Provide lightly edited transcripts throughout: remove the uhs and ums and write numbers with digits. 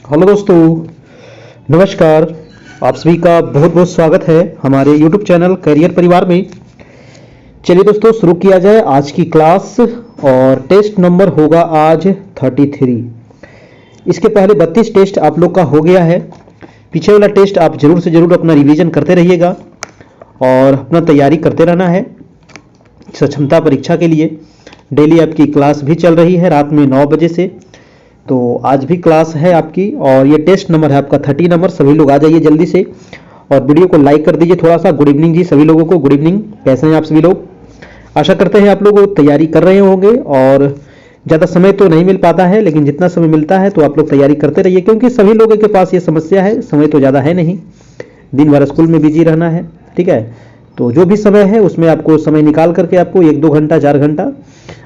Hello दोस्तों, नमस्कार। आप सभी का बहुत बहुत स्वागत है हमारे YouTube चैनल करियर परिवार में। चलिए दोस्तों, शुरू किया जाए आज की क्लास। और टेस्ट नंबर होगा आज 33। इसके पहले 32 टेस्ट आप लोग का हो गया है। पीछे वाला टेस्ट आप जरूर से जरूर अपना रिवीजन करते रहिएगा और अपना तैयारी करते रहना है सक्षमता परीक्षा के लिए। डेली आपकी क्लास भी चल रही है रात में 9 बजे से। तो आज भी क्लास है आपकी और ये टेस्ट नंबर है आपका 30 नंबर। सभी लोग आ जाइए जल्दी से और वीडियो को लाइक कर दीजिए थोड़ा सा। गुड इवनिंग जी सभी लोगों को, गुड इवनिंग। कैसे हैं आप सभी लोग? आशा करते हैं आप लोग तैयारी कर रहे होंगे और ज़्यादा समय तो नहीं मिल पाता है, लेकिन जितना समय मिलता है तो आप लोग तैयारी करते रहिए, क्योंकि सभी लोगों के पास ये समस्या है, समय तो ज़्यादा है नहीं, दिन भर स्कूल में बिजी रहना है। ठीक है, तो जो भी समय है उसमें आपको समय निकाल करके आपको 1-2 घंटा 4 घंटा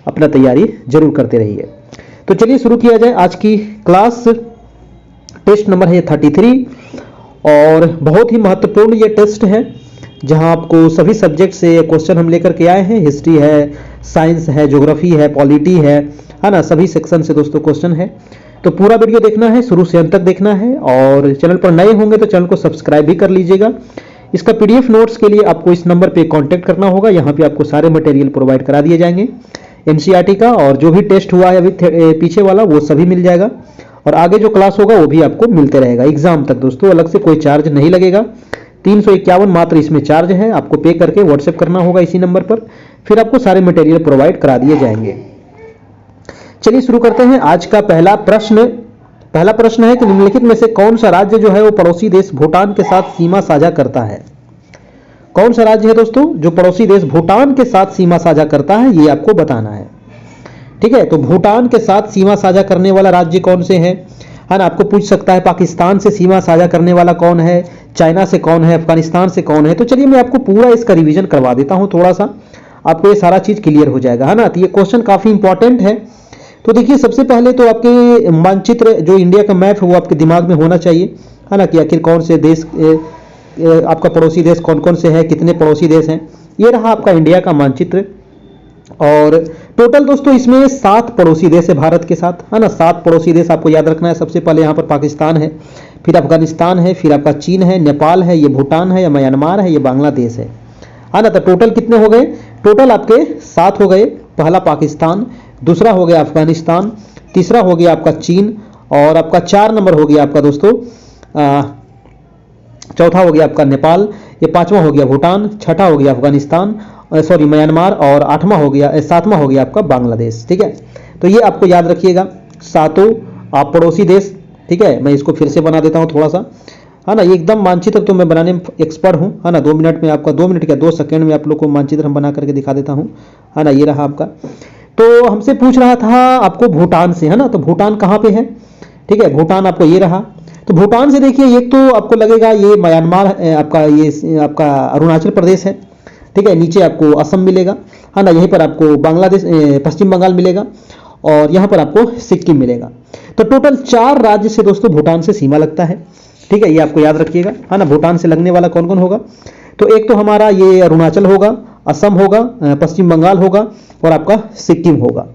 अपना तैयारी जरूर करते रहिए। तो चलिए शुरू किया जाए आज की क्लास। टेस्ट नंबर है 33 और बहुत ही महत्वपूर्ण ये टेस्ट है, जहां आपको सभी सब्जेक्ट से क्वेश्चन हम लेकर के आए हैं। हिस्ट्री है, साइंस है, ज्योग्राफी है, पॉलिटी है ना, सभी सेक्शन से दोस्तों क्वेश्चन है। तो पूरा वीडियो देखना है, शुरू से अंत तक देखना है। और चैनल पर नए होंगे तो चैनल को सब्सक्राइब भी कर लीजिएगा। इसका PDF नोट्स के लिए आपको इस नंबर पे कांटेक्ट करना होगा। यहाँ पे आपको सारे मटेरियल प्रोवाइड करा दिए जाएंगे NCERT का, और जो भी टेस्ट हुआ है अभी पीछे वाला वो सभी मिल जाएगा। और आगे जो क्लास होगा वो भी आपको मिलते रहेगा एग्जाम तक दोस्तों। अलग से कोई चार्ज नहीं लगेगा। 351 मात्र इसमें चार्ज है। आपको पे करके व्हाट्सएप करना होगा इसी नंबर पर, फिर आपको सारे मटेरियल प्रोवाइड करा दिए जाएंगे। चलिए शुरू करते हैं आज का पहला प्रश्न। पहला प्रश्न है कि निम्नलिखित में से कौन सा राज्य जो है वो पड़ोसी देश भूटान के साथ सीमा साझा करता है? कौन सा राज्य है दोस्तों जो पड़ोसी देश भूटान के साथ सीमा साझा करता है, ये आपको बताना है। ठीक है, तो भूटान के साथ सीमा साझा करने वाला राज्य कौन से है ना? आपको पूछ सकता है पाकिस्तान से सीमा साझा करने वाला कौन है, चाइना से कौन है, अफगानिस्तान से कौन है। तो चलिए मैं आपको पूरा इसका रिवीजन करवा देता हूं, थोड़ा सा आपको ये सारा चीज क्लियर हो जाएगा, है ना। तो ये क्वेश्चन काफी इंपॉर्टेंट है। तो देखिए, सबसे पहले तो आपके मानचित्र जो इंडिया का मैप है वो आपके दिमाग में होना चाहिए, है ना, कि आखिर कौन से देश आपका पड़ोसी देश कौन कौन से है, कितने पड़ोसी देश हैं। ये रहा आपका इंडिया का मानचित्र। और टोटल दोस्तों इसमें 7 पड़ोसी देश है भारत के साथ, है ना। 7 पड़ोसी देश आपको याद रखना है। सबसे पहले यहाँ पर पाकिस्तान है, फिर अफगानिस्तान है, फिर आपका चीन है, नेपाल है, ये भूटान है, या म्यांमार है, ये बांग्लादेश है ना। तो टोटल कितने हो गए? टोटल आपके 7 हो गए। पहला पाकिस्तान, दूसरा हो गया अफगानिस्तान, तीसरा हो गया आपका चीन, और आपका 4 नंबर हो गया आपका दोस्तों चौथा हो गया आपका नेपाल, ये 5वां हो गया भूटान, छठा हो गया अफगानिस्तान सॉरी म्यांमार, और 7वां हो गया आपका बांग्लादेश। ठीक है, तो ये आपको याद रखिएगा, 7 आप पड़ोसी देश। ठीक है, मैं इसको फिर से बना देता हूँ थोड़ा सा, है ना। ये एकदम मानचित्र तो मैं बनाने में एक्सपर्ट हूँ, है ना। 2 मिनट में आपका 2 मिनट क्या 2 सेकंड में आप लोग को मानचित्र हम बना करके दिखा देता हूँ, है ना। ये रहा आपका। तो हमसे पूछ रहा था आपको भूटान से, है ना। तो भूटान कहाँ पे है? ठीक है, भूटान आपको ये रहा। तो भूटान से देखिए, एक तो आपको लगेगा ये म्यांमार आपका, ये आपका अरुणाचल प्रदेश है। ठीक है, नीचे आपको असम मिलेगा, है ना। यहीं पर आपको बांग्लादेश पश्चिम बंगाल मिलेगा, और यहाँ पर आपको सिक्किम मिलेगा। तो टोटल 4 राज्य से दोस्तों भूटान से सीमा लगता है। ठीक है, ये आपको याद रखिएगा, है ना। भूटान से लगने वाला कौन कौन होगा? तो एक तो हमारा ये अरुणाचल होगा, असम होगा, पश्चिम बंगाल होगा, और आपका सिक्किम होगा।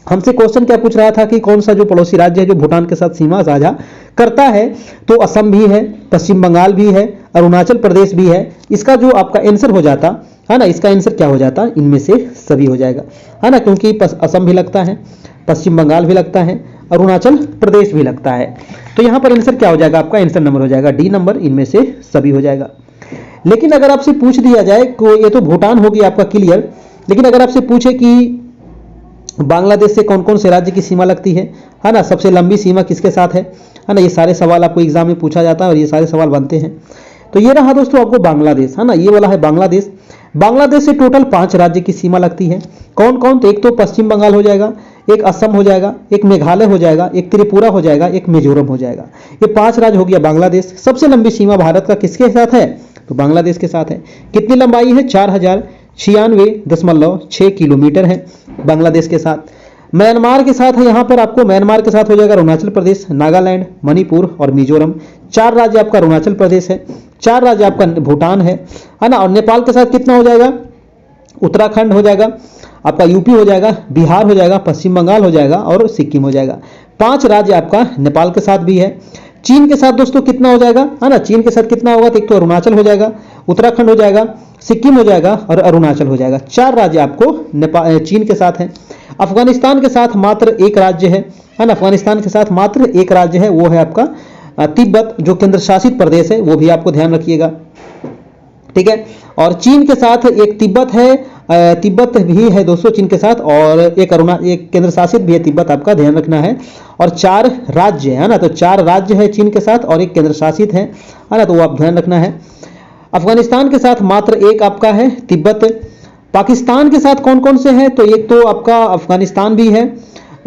हमसे क्वेश्चन क्या पूछ रहा था कि कौन सा जो पड़ोसी राज्य है जो भूटान के साथ सीमा साझा करता है? तो असम भी है, पश्चिम बंगाल भी है, अरुणाचल प्रदेश भी है। इसका जो आपका आंसर हो जाता है ना, इसका आंसर क्या हो जाता? इनमें से सभी हो जाएगा, है ना, क्योंकि असम भी लगता है, पश्चिम बंगाल भी लगता है, अरुणाचल प्रदेश भी लगता है। तो यहाँ पर आंसर क्या हो जाएगा? आपका आंसर नंबर हो जाएगा D नंबर, इनमें से सभी हो जाएगा। लेकिन अगर आपसे पूछ दिया जाए, ये तो भूटान होगी आपका क्लियर, लेकिन अगर आपसे पूछे कि बांग्लादेश से कौन कौन से राज्य की सीमा लगती है ना, सबसे लंबी सीमा किसके साथ है ना, ये सारे सवाल आपको एग्जाम में पूछा जाता है और ये सारे सवाल बनते हैं। तो ये रहा दोस्तों आपको बांग्लादेश, है ना, ये वाला है बांग्लादेश। बांग्लादेश से टोटल 5 राज्य की सीमा लगती है। कौन कौन? तो एक तो पश्चिम बंगाल हो जाएगा, एक असम हो जाएगा, एक मेघालय हो जाएगा, एक त्रिपुरा हो जाएगा, एक मिजोरम हो जाएगा। ये 5 राज्य हो गया बांग्लादेश। सबसे लंबी सीमा भारत का किसके साथ है? तो बांग्लादेश के साथ है। कितनी लंबाई है? 4096.6 किलोमीटर है बांग्लादेश के साथ। म्यांमार के साथ है, यहाँ पर आपको म्यांमार के साथ हो जाएगा अरुणाचल प्रदेश, नागालैंड, मणिपुर और मिजोरम। 4 राज्य आपका अरुणाचल प्रदेश है, 4 राज्य आपका भूटान है ना। और नेपाल के साथ कितना हो जाएगा? उत्तराखंड हो जाएगा, आपका यूपी हो जाएगा, बिहार हो जाएगा, पश्चिम बंगाल हो जाएगा और सिक्किम हो जाएगा। 5 राज्य आपका नेपाल के साथ भी है। चीन के साथ दोस्तों कितना हो जाएगा, है ना, चीन के साथ कितना होगा, तो एक तो अरुणाचल हो जाएगा, उत्तराखंड हो जाएगा, सिक्किम हो जाएगा और अरुणाचल हो जाएगा। 4 राज्य आपको चीन के साथ है। अफगानिस्तान के साथ मात्र 1 राज्य है ना, अफगानिस्तान के साथ मात्र 1 राज्य है, वो है आपका तिब्बत, जो केंद्र शासित प्रदेश है, वो भी आपको ध्यान रखिएगा, ठीक है। और चीन के साथ एक तिब्बत है, तिब्बत भी है दोस्तों चीन के साथ, और एक केंद्र शासित भी है तिब्बत, आपका ध्यान रखना है। और 4 राज्य है ना, तो 4 राज्य है चीन के साथ और एक केंद्र शासित है ना, तो वो आप ध्यान रखना है। अफगानिस्तान के साथ मात्र 1 आपका है तिब्बत। पाकिस्तान के साथ कौन कौन से हैं, तो एक तो आपका अफगानिस्तान भी है,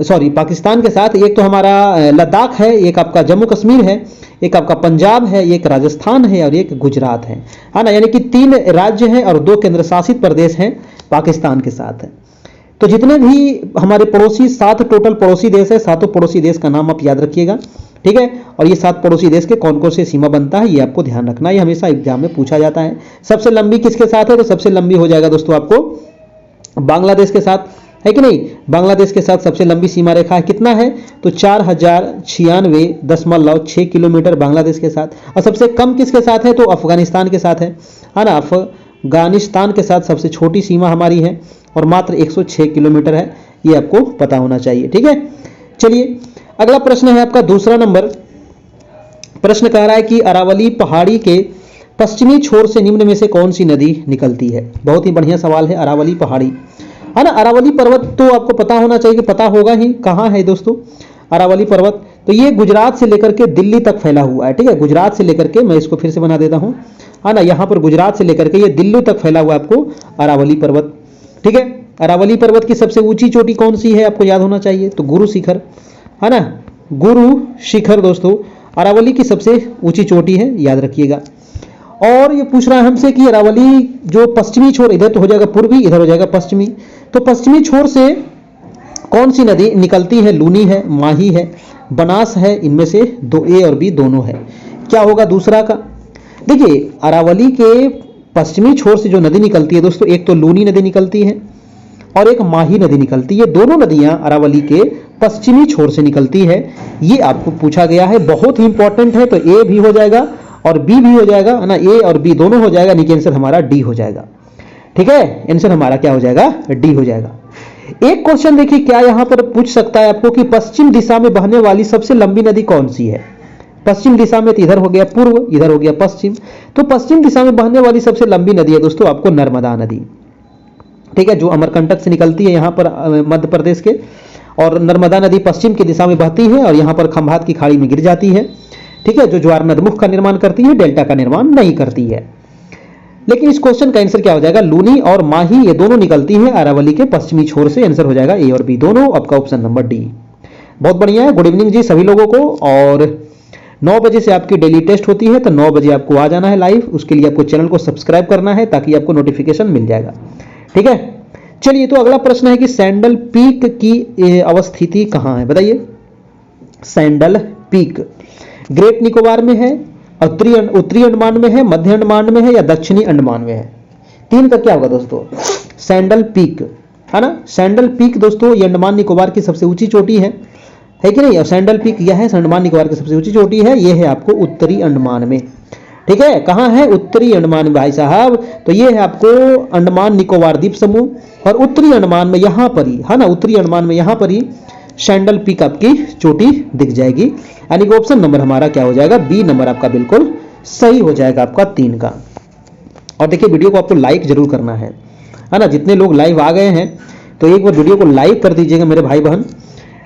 सॉरी पाकिस्तान के साथ एक तो हमारा लद्दाख है, एक आपका जम्मू कश्मीर है, एक आपका पंजाब है, एक राजस्थान है और एक गुजरात है ना, यानी कि 3 राज्य हैं और 2 केंद्र शासित प्रदेश हैं पाकिस्तान के साथ। तो जितने भी हमारे पड़ोसी 7 टोटल पड़ोसी देश है, 7 पड़ोसी देश का नाम आप याद रखिएगा, ठीक है। और ये 7 पड़ोसी देश के कौन कौन से सीमा बनता है, ये आपको ध्यान रखना, ये हमेशा एग्जाम में पूछा जाता है। सबसे लंबी किसके साथ है, तो सबसे लंबी हो जाएगा दोस्तों आपको बांग्लादेश के साथ, है कि नहीं। बांग्लादेश के साथ सबसे लंबी सीमा रेखा है, कितना है, तो 4096.6 किलोमीटर बांग्लादेश के साथ। और सबसे कम किसके साथ है, तो अफगानिस्तान के साथ है ना, अफगानिस्तान के साथ सबसे छोटी सीमा हमारी है और मात्र 106 किलोमीटर है, ये आपको पता होना चाहिए, ठीक है। चलिए अगला प्रश्न है आपका दूसरा नंबर। प्रश्न कह रहा है कि अरावली पहाड़ी के पश्चिमी छोर से निम्न में से कौन सी नदी निकलती है। बहुत ही बढ़िया सवाल है, अरावली पहाड़ी, है ना। अरावली पर्वत तो आपको पता होना चाहिए, कि पता होगा ही, कहाँ है दोस्तों अरावली पर्वत, तो ये गुजरात से लेकर के दिल्ली तक फैला हुआ है, ठीक है। गुजरात से लेकर के, मैं इसको फिर से बना देता हूँ, है ना, यहाँ पर गुजरात से लेकर के ये दिल्ली तक फैला हुआ आपको अरावली पर्वत, ठीक है। अरावली पर्वत की सबसे ऊंची चोटी कौन सी है, आपको याद होना चाहिए, तो गुरु शिखर, है ना, गुरु शिखर दोस्तों अरावली की सबसे ऊंची चोटी है, याद रखिएगा। और ये पूछ रहा है हमसे कि अरावली जो पश्चिमी छोर, इधर तो हो जाएगा पूर्वी, इधर हो जाएगा पश्चिमी, तो पश्चिमी छोर से कौन सी नदी निकलती है, लूनी है, माही है, बनास है, इनमें से दो, ए और बी दोनों है, क्या होगा दूसरा का। देखिए अरावली के पश्चिमी छोर से जो नदी निकलती है दोस्तों, एक तो लूनी नदी निकलती है और एक माही नदी निकलती है, दोनों नदियां अरावली के पश्चिमी छोर से निकलती है, ये आपको पूछा गया है, बहुत ही इंपॉर्टेंट है। तो ए भी हो जाएगा और बी भी हो जाएगा, है ना, ए और बी दोनों हो जाएगा, नीचे आंसर हमारा डी हो जाएगा, ठीक है। आंसर हमारा क्या हो जाएगा, डी हो जाएगा। एक क्वेश्चन देखिए क्या यहां पर पूछ सकता है आपको कि पश्चिम दिशा में बहने वाली सबसे लंबी नदी कौन सी है। पश्चिम दिशा में, तो इधर हो गया पूर्व, इधर हो गया पश्चिम, तो पश्चिम दिशा में बहने वाली सबसे लंबी नदी है दोस्तों आपको नर्मदा नदी, ठीक है, जो अमरकंटक से निकलती है यहाँ पर मध्य प्रदेश के, और नर्मदा नदी पश्चिम की दिशा में बहती है और यहाँ पर खंभात की खाड़ी में गिर जाती है, ठीक है, जो ज्वार नदमुख का निर्माण करती है, डेल्टा का निर्माण नहीं करती है। लेकिन इस क्वेश्चन का आंसर क्या हो जाएगा, लूनी और माही ये दोनों निकलती है अरावली के पश्चिमी छोर से, आंसर हो जाएगा ए और बी दोनों, आपका ऑप्शन नंबर डी। बहुत बढ़िया है, गुड इवनिंग जी सभी लोगों को। और 9 बजे से आपकी डेली टेस्ट होती है, तो 9 बजे आपको आ जाना है लाइव, उसके लिए आपको चैनल को सब्सक्राइब करना है ताकि आपको नोटिफिकेशन मिल जाएगा, ठीक है। चलिए तो अगला प्रश्न है कि सैंडल पीक की अवस्थिति कहाँ है, बताइए। सैंडल पीक ग्रेट निकोबार में है, उत्तरी अंडमान में है, मध्य अंडमान में है या दक्षिणी अंडमान में है। 3 का क्या होगा दोस्तों, सैंडल पीक, है ना। सैंडल पीक दोस्तों ये अंडमान निकोबार की सबसे ऊंची चोटी है कि नहीं। और सैंडल पीक यह है अंडमान निकोबार की सबसे ऊंची चोटी है, यह है आपको उत्तरी अंडमान में, ठीक है। कहाँ है, उत्तरी अंडमान में भाई साहब, तो ये है आपको अंडमान निकोबार द्वीप समूह, और उत्तरी अंडमान में यहाँ पर ही, है ना, उत्तरी अंडमान में यहाँ पर ही सैंडल पीक आपकी चोटी दिख जाएगी, यानी कि ऑप्शन नंबर हमारा क्या हो जाएगा, बी नंबर आपका बिल्कुल सही हो जाएगा आपका 3 का। और देखिए वीडियो को आपको लाइक जरूर करना है ना, जितने लोग लाइव आ गए हैं तो एक बार वीडियो को लाइक कर दीजिएगा मेरे भाई बहन।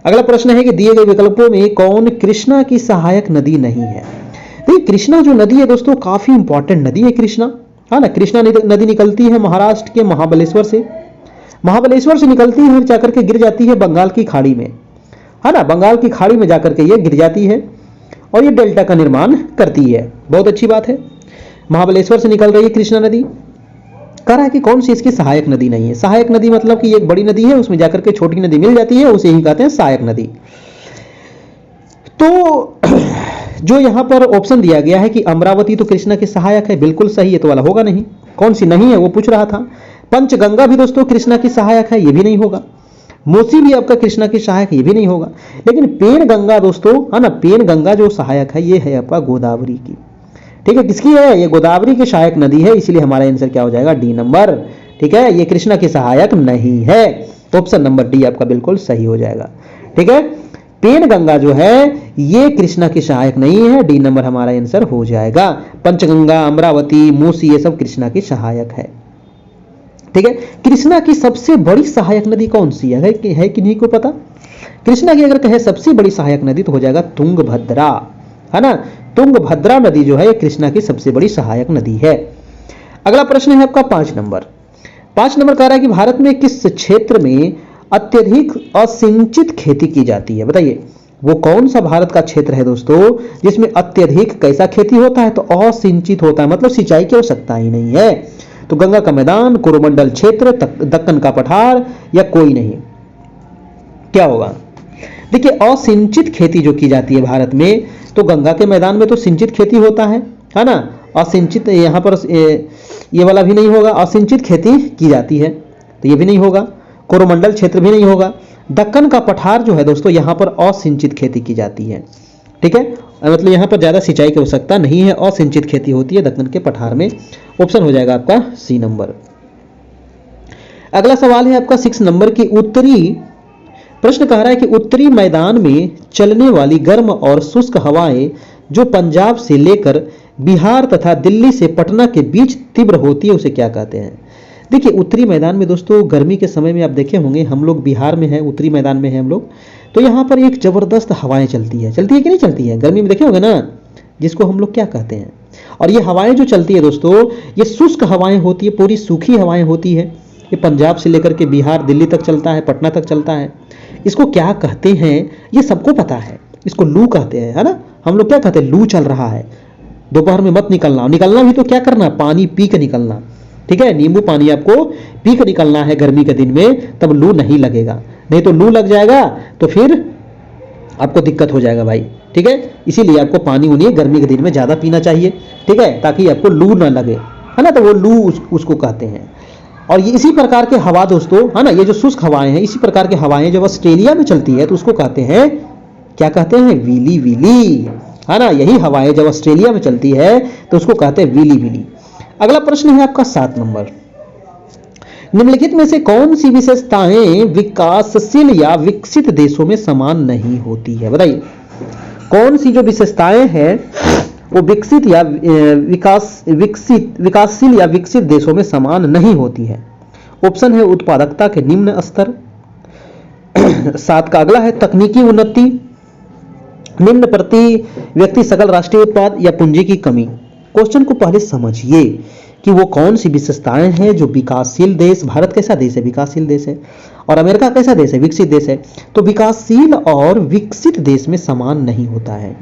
अगला प्रश्न है कि दिए गए विकल्पों में कौन कृष्णा की सहायक नदी नहीं है। देखिए कृष्णा जो नदी है दोस्तों काफी इंपॉर्टेंट नदी है कृष्णा, है ना। कृष्णा नदी निकलती है महाराष्ट्र के महाबलेश्वर से, महाबलेश्वर से निकलती है जाकर के गिर जाती है बंगाल की खाड़ी में, है ना, बंगाल की खाड़ी में जाकर के ये गिर जाती है और ये डेल्टा का निर्माण करती है। बहुत अच्छी बात है, महाबलेश्वर से निकल रही है कृष्णा नदी। कह रहा है कि कौन सी इसकी सहायक नदी नहीं है। सहायक नदी मतलब कि एक बड़ी नदी है उसमें जाकर के छोटी नदी मिल जाती है, उसे ही कहते हैं सहायक नदी। तो जो यहां पर ऑप्शन दिया गया है कि अमरावती तो कृष्णा की सहायक है, बिल्कुल सही है, तो वाला होगा नहीं। कौन सी नहीं है वो पूछ रहा था। पंचगंगा भी दोस्तों कृष्णा की सहायक है, ये भी नहीं होगा। मूसी भी आपका कृष्णा की सहायक, ये भी नहीं होगा। लेकिन पेनगंगा दोस्तों, है ना, पेनगंगा जो सहायक है ये है आपका गोदावरी की। ठीक है, किसकी है? ये गोदावरी की सहायक नदी है, इसलिए हमारा आंसर क्या हो जाएगा? D number. ठीक है, ये कृष्णा की सहायक नहीं है। ऑप्शन नंबर डी आपका बिल्कुल सही हो जाएगा। ठीक है, पेनगंगा जो है ये कृष्णा की सहायक नहीं है, डी नंबर हमारा आंसर हो जाएगा। पंचगंगा, अमरावती, मूसी ये सब कृष्णा की सहायक है। ठीक है, कृष्णा की सबसे बड़ी सहायक नदी कौन सी है कि नहीं को पता? कृष्णा की अगर कहे सबसे बड़ी सहायक नदी तो हो जाएगा तुंगभद्रा, है ना। तुंगभद्रा नदी जो है कृष्णा की सबसे बड़ी सहायक नदी है। अगला प्रश्न है आपका 5 नंबर। 5 नंबर कह रहा है कि भारत में किस क्षेत्र में अत्यधिक असिंचित खेती की जाती है? बताइए, वो कौन सा भारत का क्षेत्र है दोस्तों जिसमें अत्यधिक कैसा खेती होता है? तो असिंचित होता है, मतलब सिंचाई की आवश्यकता ही नहीं है। तो गंगा का मैदान, कोरोमंडल क्षेत्र, दक्कन का पठार या कोई नहीं? क्या होगा? देखिए, असिंचित खेती जो की जाती है भारत में, तो गंगा के मैदान में तो सिंचित खेती होता है ना। असिंचित यहां पर ये वाला भी नहीं होगा, असिंचित खेती की जाती है तो ये भी नहीं होगा। कोरोमंडल क्षेत्र भी नहीं होगा। दक्कन का पठार जो है दोस्तों, यहां पर असिंचित खेती की जाती है। ठीक है, मतलब यहां पर ज्यादा सिंचाई की आवश्यकता नहीं है, असिंचित खेती होती है दक्कन के पठार में। ऑप्शन हो जाएगा आपका सी नंबर। अगला सवाल है आपका 6 नंबर की उत्तरी। प्रश्न कह रहा है कि उत्तरी मैदान में चलने वाली गर्म और शुष्क हवाएं जो पंजाब से लेकर बिहार तथा दिल्ली से पटना के बीच तीव्र होती है उसे क्या कहते हैं? देखिए, उत्तरी मैदान में दोस्तों गर्मी के समय में आप देखे होंगे, हम लोग बिहार में हैं, उत्तरी मैदान में हैं हम लोग, तो यहाँ पर एक जबरदस्त हवाएं चलती है कि नहीं चलती है? गर्मी में देखे होंगे ना, जिसको हम लोग क्या कहते हैं। और ये हवाएं जो चलती है दोस्तों, ये शुष्क हवाएं होती है, पूरी सूखी हवाएं होती है। ये पंजाब से लेकर के बिहार, दिल्ली तक चलता है, पटना तक चलता है। इसको क्या कहते हैं ये सबको पता है, इसको लू कहते हैं, है ना। हम लोग क्या कहते हैं? लू चल रहा है, दोपहर में मत निकलना, निकलना भी तो क्या करना? पानी पी के निकलना। ठीक है, नींबू पानी आपको पी के निकलना है गर्मी के दिन में, तब लू नहीं लगेगा। नहीं तो लू लग जाएगा तो फिर आपको दिक्कत हो जाएगा भाई। ठीक है, इसीलिए आपको पानी उन्हें गर्मी के दिन में ज्यादा पीना चाहिए। ठीक है, ताकि आपको लू ना लगे, है ना। तो वो लू उसको कहते हैं। और ये इसी प्रकार के हवा दोस्तों, है ना, ये जो शुष्क हवाएं हैं, इसी प्रकार की हवाएं जब ऑस्ट्रेलिया में चलती है तो उसको कहते हैं, क्या कहते हैं? विली विली, है ना। यही हवाएं जब ऑस्ट्रेलिया में चलती है तो उसको कहते हैं विली विली। अगला प्रश्न है आपका 7 नंबर। निम्नलिखित में से कौन सी विशेषताएं विकासशील या विकसित देशों में समान नहीं होती है? बताइए, कौन सी जो विशेषताएं हैं वो विकसित या विकासशील या विकसित देशों में समान नहीं होती है? ऑप्शन है उत्पादकता के निम्न स्तर, 7 का अगला है तकनीकी उन्नति, निम्न प्रति व्यक्ति सकल राष्ट्रीय उत्पाद या पूंजी की कमी। क्वेश्चन को पहले समझिए कि वो कौन सी विशेषताएं हैं जो विकासशील देश, भारत कैसा देश है? विकासशील देश है। और अमेरिका कैसा देश है? विकसित देश है। तो विकासशील और विकसित देश में समान नहीं होता है।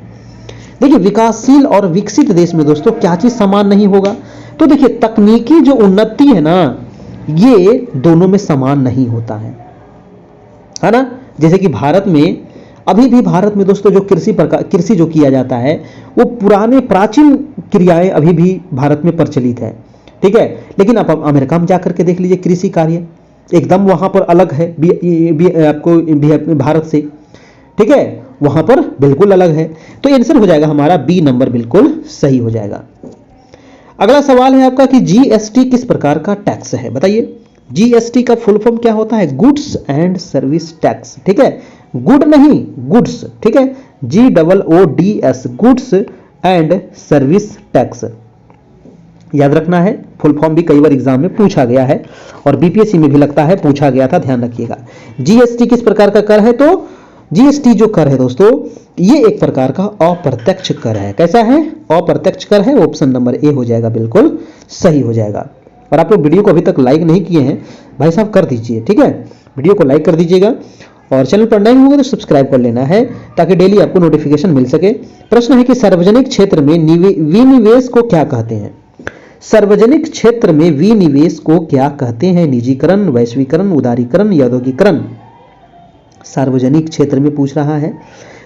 देखिए, विकासशील और विकसित देश में दोस्तों क्या चीज समान नहीं होगा? तो देखिए, तकनीकी जो उन्नति है ना, ये दोनों में समान नहीं होता है ना। जैसे कि भारत में, अभी भी भारत में दोस्तों जो कृषि जो किया जाता है वो पुराने प्राचीन क्रियाएं अभी भी भारत में प्रचलित है। ठीक है, लेकिन आप अमेरिका में जाकर के देख लीजिए, कृषि कार्य एकदम वहां पर अलग है आपको भारत से। ठीक है, वहां पर बिल्कुल अलग है। तो आंसर हो जाएगा हमारा बी नंबर, बिल्कुल सही हो जाएगा। अगला सवाल है आपका कि जीएसटी किस प्रकार का टैक्स है? बताइए, जीएसटी का फुल फॉर्म क्या होता है? Goods and service tax. ठीक है, गुड नहीं, गुड्स। ठीक है, GOODS, goods and service tax याद रखना है। फुल फॉर्म भी कई बार एग्जाम में पूछा गया है और बीपीएससी में भी लगता है पूछा गया था, ध्यान रखिएगा। जीएसटी किस प्रकार का कर है? तो जीएसटी जो कर है दोस्तों, ये एक प्रकार का अप्रत्यक्ष कर है। कैसा है? अप्रत्यक्ष कर है। ऑप्शन नंबर ए हो जाएगा, बिल्कुल सही हो जाएगा। और आप लोग वीडियो को अभी तक लाइक नहीं किए हैं भाई साहब, कर दीजिए। ठीक है, वीडियो को लाइक कर दीजिएगा और चैनल पर नए होंगे तो सब्सक्राइब कर लेना है ताकि डेली आपको नोटिफिकेशन मिल सके। प्रश्न है कि सार्वजनिक क्षेत्र में विनिवेश को क्या कहते हैं? सार्वजनिक क्षेत्र में विनिवेश को क्या कहते हैं? निजीकरण, वैश्वीकरण, उदारीकरण या औद्योगिकरण? सार्वजनिक क्षेत्र में पूछ रहा है,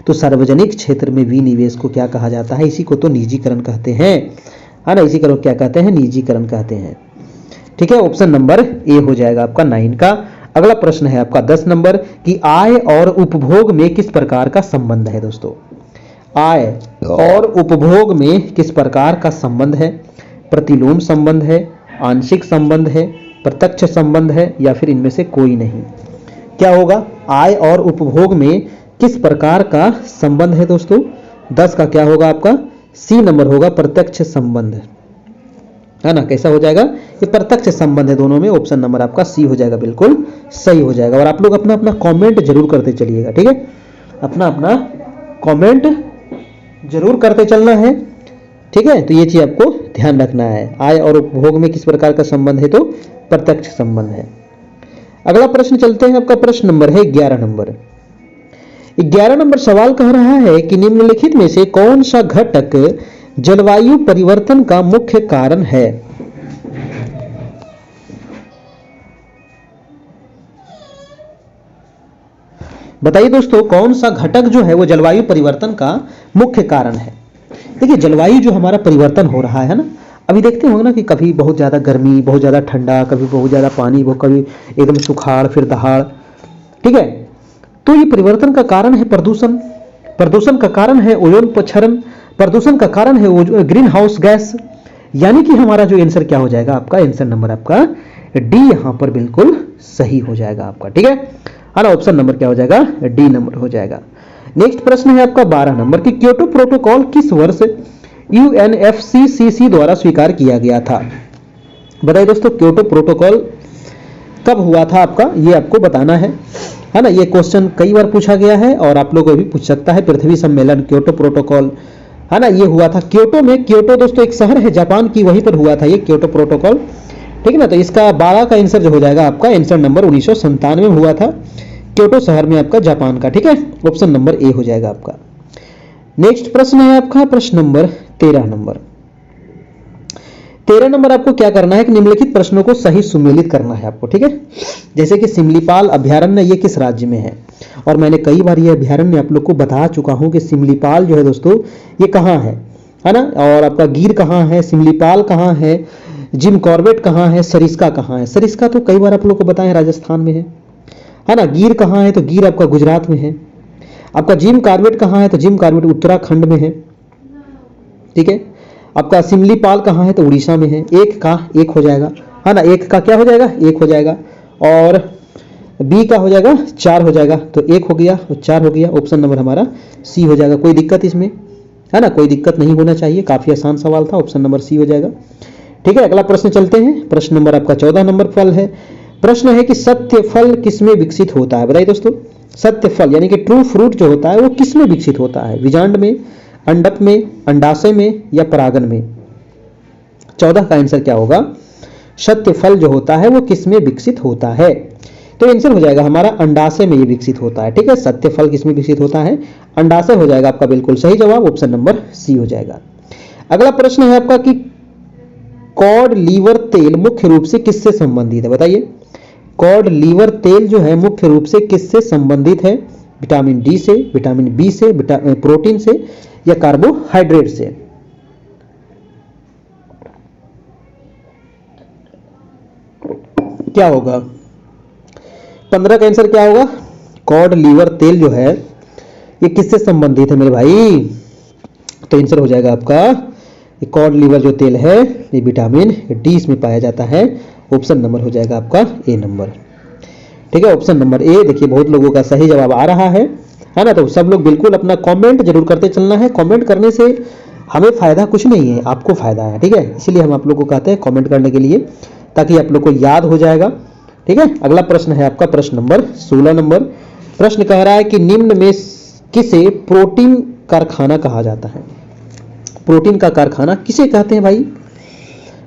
तो सार्वजनिक क्षेत्र में विनिवेश को क्या कहा जाता है? इसी को तो निजीकरण कहते हैं, है ना। इसी को क्या कहते हैं? निजीकरण कहते हैं। ठीक है, ऑप्शन नंबर ए हो जाएगा आपका 9 का अगला प्रश्न है आपका 10 नंबर कि आय और उपभोग में किस प्रकार का संबंध है दोस्तों। आय और उपभोग में किस प्रकार का संबंध है। प्रतिलोम संबंध है, आंशिक संबंध है, प्रत्यक्ष संबंध है, या फिर इनमें से कोई नहीं। क्या होगा, आय और उपभोग में किस प्रकार का संबंध है दोस्तों। 10 का क्या होगा आपका, सी नंबर होगा, प्रत्यक्ष संबंध, है ना। कैसा हो जाएगा, ये प्रत्यक्ष संबंध है दोनों में। ऑप्शन नंबर आपका सी हो जाएगा, बिल्कुल सही हो जाएगा। और आप लोग अपना अपना कमेंट जरूर करते चलिएगा, ठीक है, अपना अपना कमेंट जरूर करते चलना है, ठीक है। तो ये चीज आपको ध्यान रखना है, आय और उपभोग में किस प्रकार का संबंध है, तो प्रत्यक्ष संबंध है। अगला प्रश्न चलते हैं, आपका प्रश्न नंबर है 11 नंबर। 11 नंबर सवाल कह रहा है कि निम्नलिखित में से कौन सा घटक जलवायु परिवर्तन का मुख्य कारण है। बताइए दोस्तों, कौन सा घटक जो है वो जलवायु परिवर्तन का मुख्य कारण है। देखिए, जलवायु जो हमारा परिवर्तन हो रहा है ना, अभी देखते होंगे ना कि कभी बहुत ज्यादा गर्मी, बहुत ज्यादा ठंडा, कभी बहुत ज्यादा पानी, कभी एकदम सुखाड़, फिर दहाड़, ठीक है। तो ये परिवर्तन का कारण है प्रदूषण, प्रदूषण का कारण है ओजोन क्षरण, प्रदूषण का कारण है ग्रीन हाउस गैस। यानी कि हमारा जो आंसर क्या हो जाएगा, आपका आंसर नंबर आपका डी यहां पर बिल्कुल सही हो जाएगा आपका, ठीक है। ना, ऑप्शन नंबर क्या हो जाएगा, डी नंबर हो जाएगा। नेक्स्ट प्रश्न है आपका 12 नंबर कि क्योटो प्रोटोकॉल किस वर्ष यूएनएफसीसीसी द्वारा स्वीकार किया गया था। बताइए दोस्तों, क्योटो प्रोटोकॉल कब हुआ था आपका, ये आपको बताना है ना। ये क्वेश्चन कई बार पूछा गया है और आप लोगों को भी पूछ सकता है। पृथ्वी सम्मेलन, क्योटो प्रोटोकॉल, है ना, ये हुआ था क्योटो में। क्योटो दोस्तों एक शहर है जापान की, वहीं पर हुआ था ये क्योटो प्रोटोकॉल, ठीक है ना। तो इसका 12 का आंसर जो हो जाएगा आपका, आंसर नंबर 1997 में हुआ था क्योटो शहर में आपका, जापान का, ठीक है। ऑप्शन नंबर ए हो जाएगा आपका। नेक्स्ट प्रश्न है आपका प्रश्न नंबर 13 नंबर। 13 नंबर आपको क्या करना है कि निम्नलिखित प्रश्नों को सही सुमेलित करना है आपको, ठीक है। जैसे कि सिमलीपाल अभ्यारण्य ये किस राज्य में है, और मैंने कई बार ये अभ्यारण्य आप लोग को बता चुका हूं कि सिमलीपाल जो है दोस्तों ये कहां है ना। और आपका गिर कहां है, सिमलीपाल कहां है, जिम कॉर्बेट कहां है, सरिस्का कहां है। सरिस्का तो कई बार आप लोग को बताएं राजस्थान में है ना। गिर कहां है, तो गिर आपका गुजरात में है। आपका जिम कॉर्बेट कहां है, तो जिम कॉर्बेट उत्तराखंड में है, ठीक है। आपका सिमलीपाल कहां है, तो उड़ीसा में है। एक का एक हो जाएगा, है ना, एक का क्या हो जाएगा, एक हो जाएगा। और बी का हो जाएगा 4 हो जाएगा, तो एक हो गया और 4 हो गया। ऑप्शन नंबर हमारा सी हो जाएगा। कोई दिक्कत इसमें, है ना, कोई दिक्कत नहीं होना चाहिए, काफी आसान सवाल था। ऑप्शन नंबर सी हो जाएगा, ठीक है। अगला प्रश्न चलते हैं, प्रश्न नंबर आपका 14 नंबर फल है। प्रश्न है कि सत्य फल किसमें विकसित होता है। बताइए दोस्तों, सत्य फल यानी कि ट्रू फ्रूट जो होता है वो किसमें विकसित होता है, बीजांड में, अंडक में, अंडाशय में, या परागन में। 14 का आंसर क्या होगा, सत्य फल जो होता है वो किसमें विकसित होता है। तो आंसर हो जाएगा हमारा अंडाशय में ये विकसित होता है, ठीक है। सत्य फल किसमें विकसित होता है, अंडाशय हो जाएगा आपका बिल्कुल सही जवाब। ऑप्शन नंबर सी हो जाएगा। अगला प्रश्न है आपका कि कॉड लीवर तेल मुख्य रूप से किससे संबंधित है। बताइए, कॉड लीवर तेल जो है मुख्य रूप से किससे संबंधित है, विटामिन डी से, विटामिन बी से, प्रोटीन से, या कार्बोहाइड्रेट से। क्या होगा, 15 का आंसर क्या होगा, कॉड लीवर तेल जो है ये किससे संबंधित है मेरे भाई। तो आंसर हो जाएगा आपका कॉड लीवर जो तेल है ये विटामिन डी इसमें पाया जाता है। ऑप्शन नंबर हो जाएगा आपका ए नंबर, ठीक है। Option number A. देखिए बहुत लोगों का सही जवाब आ रहा है ना। तो सब लोग बिल्कुल अपना कमेंट जरूर करते चलना है। कमेंट करने से हमें फायदा कुछ नहीं है, आपको फायदा है, ठीक है। इसीलिए हम आप लोग को कहते हैं कमेंट करने के लिए, ताकि आप लोग को याद हो जाएगा, ठीक है। अगला प्रश्न है आपका प्रश्न नंबर 16 नंबर। प्रश्न कह रहा है कि निम्न में किसे प्रोटीन कारखाना कहा जाता है। प्रोटीन का कारखाना किसे कहते हैं भाई,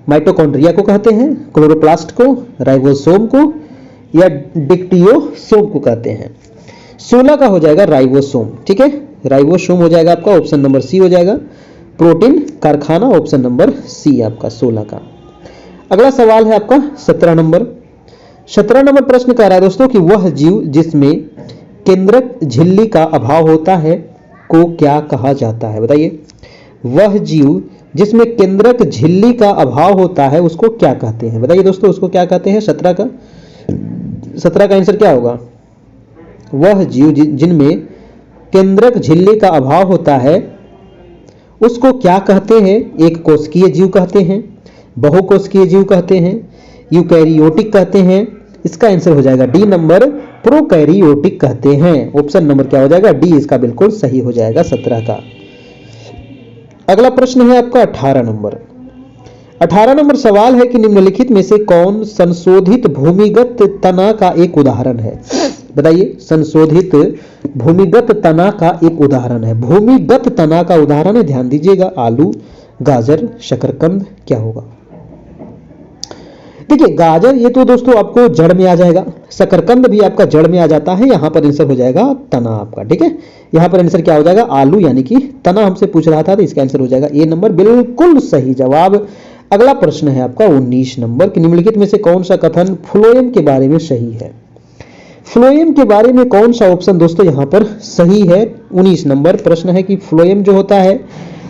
माइटोकॉन्ड्रिया को कहते हैं, क्लोरोप्लास्ट को, राइबोसोम को, या डिक्टियोसोम को कहते हैं। 16 का हो जाएगा राइबोसोम, ठीक है। राइबोसोम हो जाएगा आपका, ऑप्शन नंबर सी हो जाएगा। प्रोटीन कारखाना ऑप्शन नंबर सी आपका 16 का। अगला सवाल है आपका 17 नंबर। 17 नंबर प्रश्न कह रहा है दोस्तों कि वह जीव जिसमें केंद्रक झिल्ली का अभाव होता है को क्या कहा जाता है। बताइए, वह जीव जिसमें केंद्रक झिल्ली का अभाव होता है उसको क्या कहते हैं। बताइए दोस्तों, उसको क्या कहते हैं। 17 का 17 का आंसर क्या होगा? वह जीव जिनमें केंद्रक झिल्ली का अभाव होता है उसको क्या कहते हैं? एक कोशिकीय जीव कहते हैं, बहुकोशिकीय जीव कहते हैं, यूकैरियोटिक कहते हैं। इसका आंसर हो जाएगा डी नंबर, प्रोकैरियोटिक कहते हैं। ऑप्शन नंबर क्या हो जाएगा? डी इसका बिल्कुल सही हो जाएगा 17 का। अगला प्रश्न है आपका 18 नंबर। 18 नंबर सवाल है कि निम्नलिखित में से कौन संशोधित भूमिगत तना का एक उदाहरण है? बताइए, संशोधित भूमिगत तना का एक उदाहरण है। भूमिगत तना का उदाहरण है, ध्यान दीजिएगा, आलू, गाजर, शकरकंद क्या होगा? देखिए, गाजर ये तो दोस्तों आपको जड़ में आ जाएगा, शकरकंद भी आपका जड़ में आ जाता है। यहां पर आंसर हो जाएगा तना आपका, ठीक है। यहां पर आंसर क्या हो जाएगा? आलू, यानी कि तना हमसे पूछ रहा था, तो इसका आंसर हो जाएगा ए नंबर, बिल्कुल सही जवाब। अगला प्रश्न है आपका 19 नंबर कि निम्नलिखित में से कौन सा कथन फ्लोएम के बारे में सही है? फ्लोएम के बारे में कौन सा ऑप्शन दोस्तों यहां पर सही है? 19 नंबर प्रश्न है कि फ्लोएम जो होता है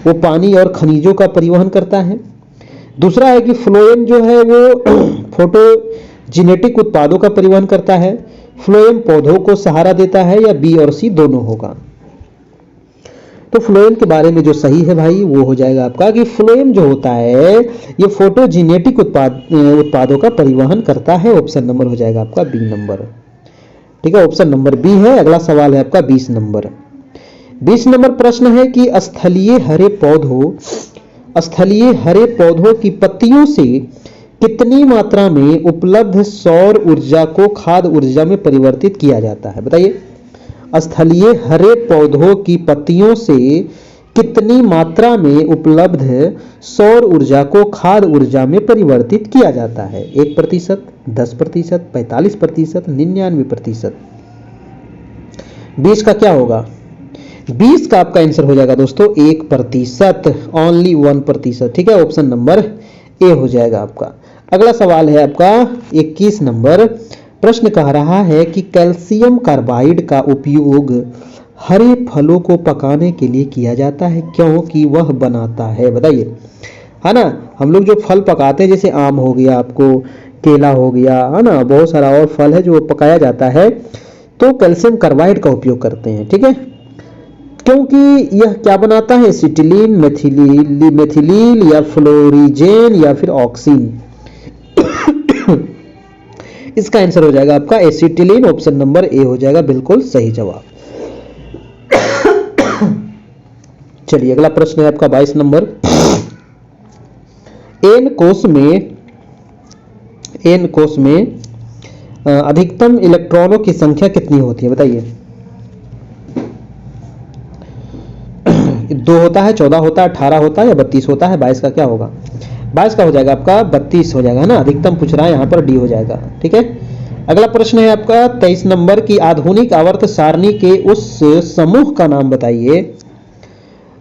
वो पानी और खनिजों का परिवहन करता है। दूसरा है कि फ्लोएम जो है वो फोटोजेनेटिक उत्पादों का परिवहन करता है। फ्लोएम पौधों को सहारा देता है, या बी और सी दोनों होगा? तो फ्लोएम के बारे में जो सही है भाई वो हो जाएगा आपका कि फ्लोएम जो होता है ये फोटोजेनेटिक उत्पादों का परिवहन करता है। ऑप्शन नंबर हो जाएगा आपका बी नंबर, ठीक है। ऑप्शन नंबर बी है। अगला सवाल है आपका 20 नंबर। 20 नंबर प्रश्न है कि स्थलीय हरे पौधों की पत्तियों से कितनी मात्रा में उपलब्ध सौर ऊर्जा को खाद्य ऊर्जा में परिवर्तित किया जाता है? बताइए, स्थलीय हरे पौधों की पत्तियों से कितनी मात्रा में उपलब्ध सौर ऊर्जा को खाद्य ऊर्जा में परिवर्तित किया जाता है? 1%, 10%, 45%, 99%। 20 का क्या होगा? 20 का आपका आंसर हो जाएगा दोस्तों 1%, ओनली 1%, ठीक है। ऑप्शन नंबर ए हो जाएगा आपका। अगला सवाल है आपका 21 नंबर। प्रश्न कह रहा है कि कैल्शियम कार्बाइड का उपयोग हरे फलों को पकाने के लिए किया जाता है, क्योंकि वह बनाता है? बताइए, है ना, हम लोग जो फल पकाते हैं जैसे आम हो गया, आपको केला हो गया, है ना, बहुत सारा और फल है जो पकाया जाता है, तो कैल्शियम कार्बाइड का उपयोग करते हैं, ठीक है। क्योंकि यह क्या बनाता है? एसिटिलीन, मेथिलीन या फ्लोरीजेन या फिर ऑक्सीन। इसका आंसर हो जाएगा आपका एसिटिलीन। ऑप्शन नंबर ए हो जाएगा बिल्कुल सही जवाब। चलिए, अगला प्रश्न है आपका 22 नंबर। एन कोश में अधिकतम इलेक्ट्रॉनों की संख्या कितनी होती है? बताइए। 2 होता है, 14 होता है, 18 होता है या 32 होता है? 22 का क्या होगा? 22 का हो जाएगा आपका 32 हो जाएगा, है ना। अधिकतम पूछ रहा है यहाँ पर, डी हो जाएगा, ठीक है। अगला प्रश्न है आपका 23 नंबर की आधुनिक आवर्त सारणी के उस समूह का नाम बताइए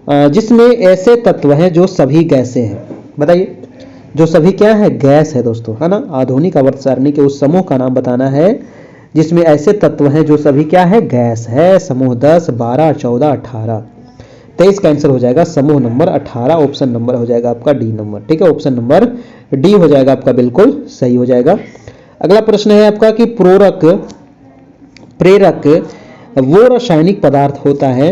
जिसमें ऐसे तत्व हैं जो सभी गैसें हैं। बताइए, जो सभी क्या है? गैस है दोस्तों, है ना। आधुनिक आवर्त सारणी के उस समूह का नाम बताना है जिसमें ऐसे तत्व हैं जो सभी क्या है? गैस है। समूह 10, 12, 14, 18। 23 का आंसर हो जाएगा समूह नंबर 18। ऑप्शन नंबर हो जाएगा आपका डी नंबर, ठीक है। ऑप्शन नंबर डी हो जाएगा आपका बिल्कुल सही हो जाएगा। अगला प्रश्न है आपका कि प्रेरक वो रासायनिक पदार्थ होता है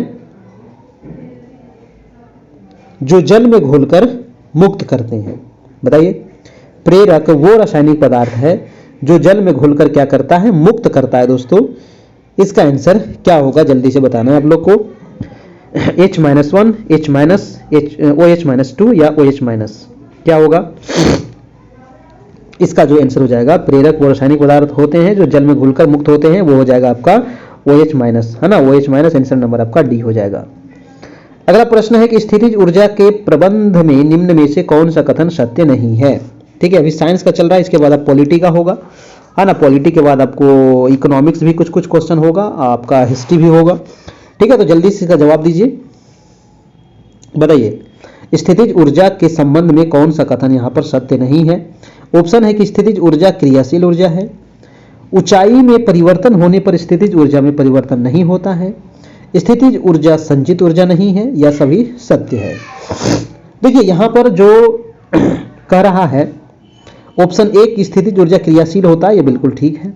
जो जल में घोलकर मुक्त करते हैं। बताइए, प्रेरक वो रासायनिक पदार्थ है जो जल में घोलकर क्या करता है? मुक्त करता है दोस्तों। इसका आंसर क्या होगा? जल्दी से बताना है आप लोग को। H-1, OH-2 या OH-, क्या होगा? इसका जो आंसर हो जाएगा, प्रेरक वो रासायनिक पदार्थ होते हैं जो जल में घुलकर मुक्त होते हैं, वो हो जाएगा आपका OH-, है ना। OH-, आंसर नंबर आपका डी हो जाएगा। अगला प्रश्न है कि स्थितिज ऊर्जा के प्रबंध में निम्न में से कौन सा कथन सत्य नहीं है? ठीक है, अभी साइंस का चल रहा है, इसके बाद आप पॉलिटी का होगा, है ना। पॉलिटी के बाद आपको इकोनॉमिक्स भी कुछ क्वेश्चन होगा, आपका हिस्ट्री भी होगा, ठीक है। तो जल्दी से इसका जवाब दीजिए। बताइए, स्थितिज ऊर्जा के संबंध में कौन सा कथन यहाँ पर सत्य नहीं है? ऑप्शन है कि स्थितिज ऊर्जा क्रियाशील ऊर्जा है, ऊंचाई में परिवर्तन होने पर स्थितिज ऊर्जा में परिवर्तन नहीं होता है, स्थितिज ऊर्जा संचित ऊर्जा नहीं है, या सभी सत्य है। देखिए, यहाँ पर जो कह रहा है ऑप्शन ए की स्थितिज ऊर्जा क्रियाशील होता है, ये बिल्कुल ठीक है।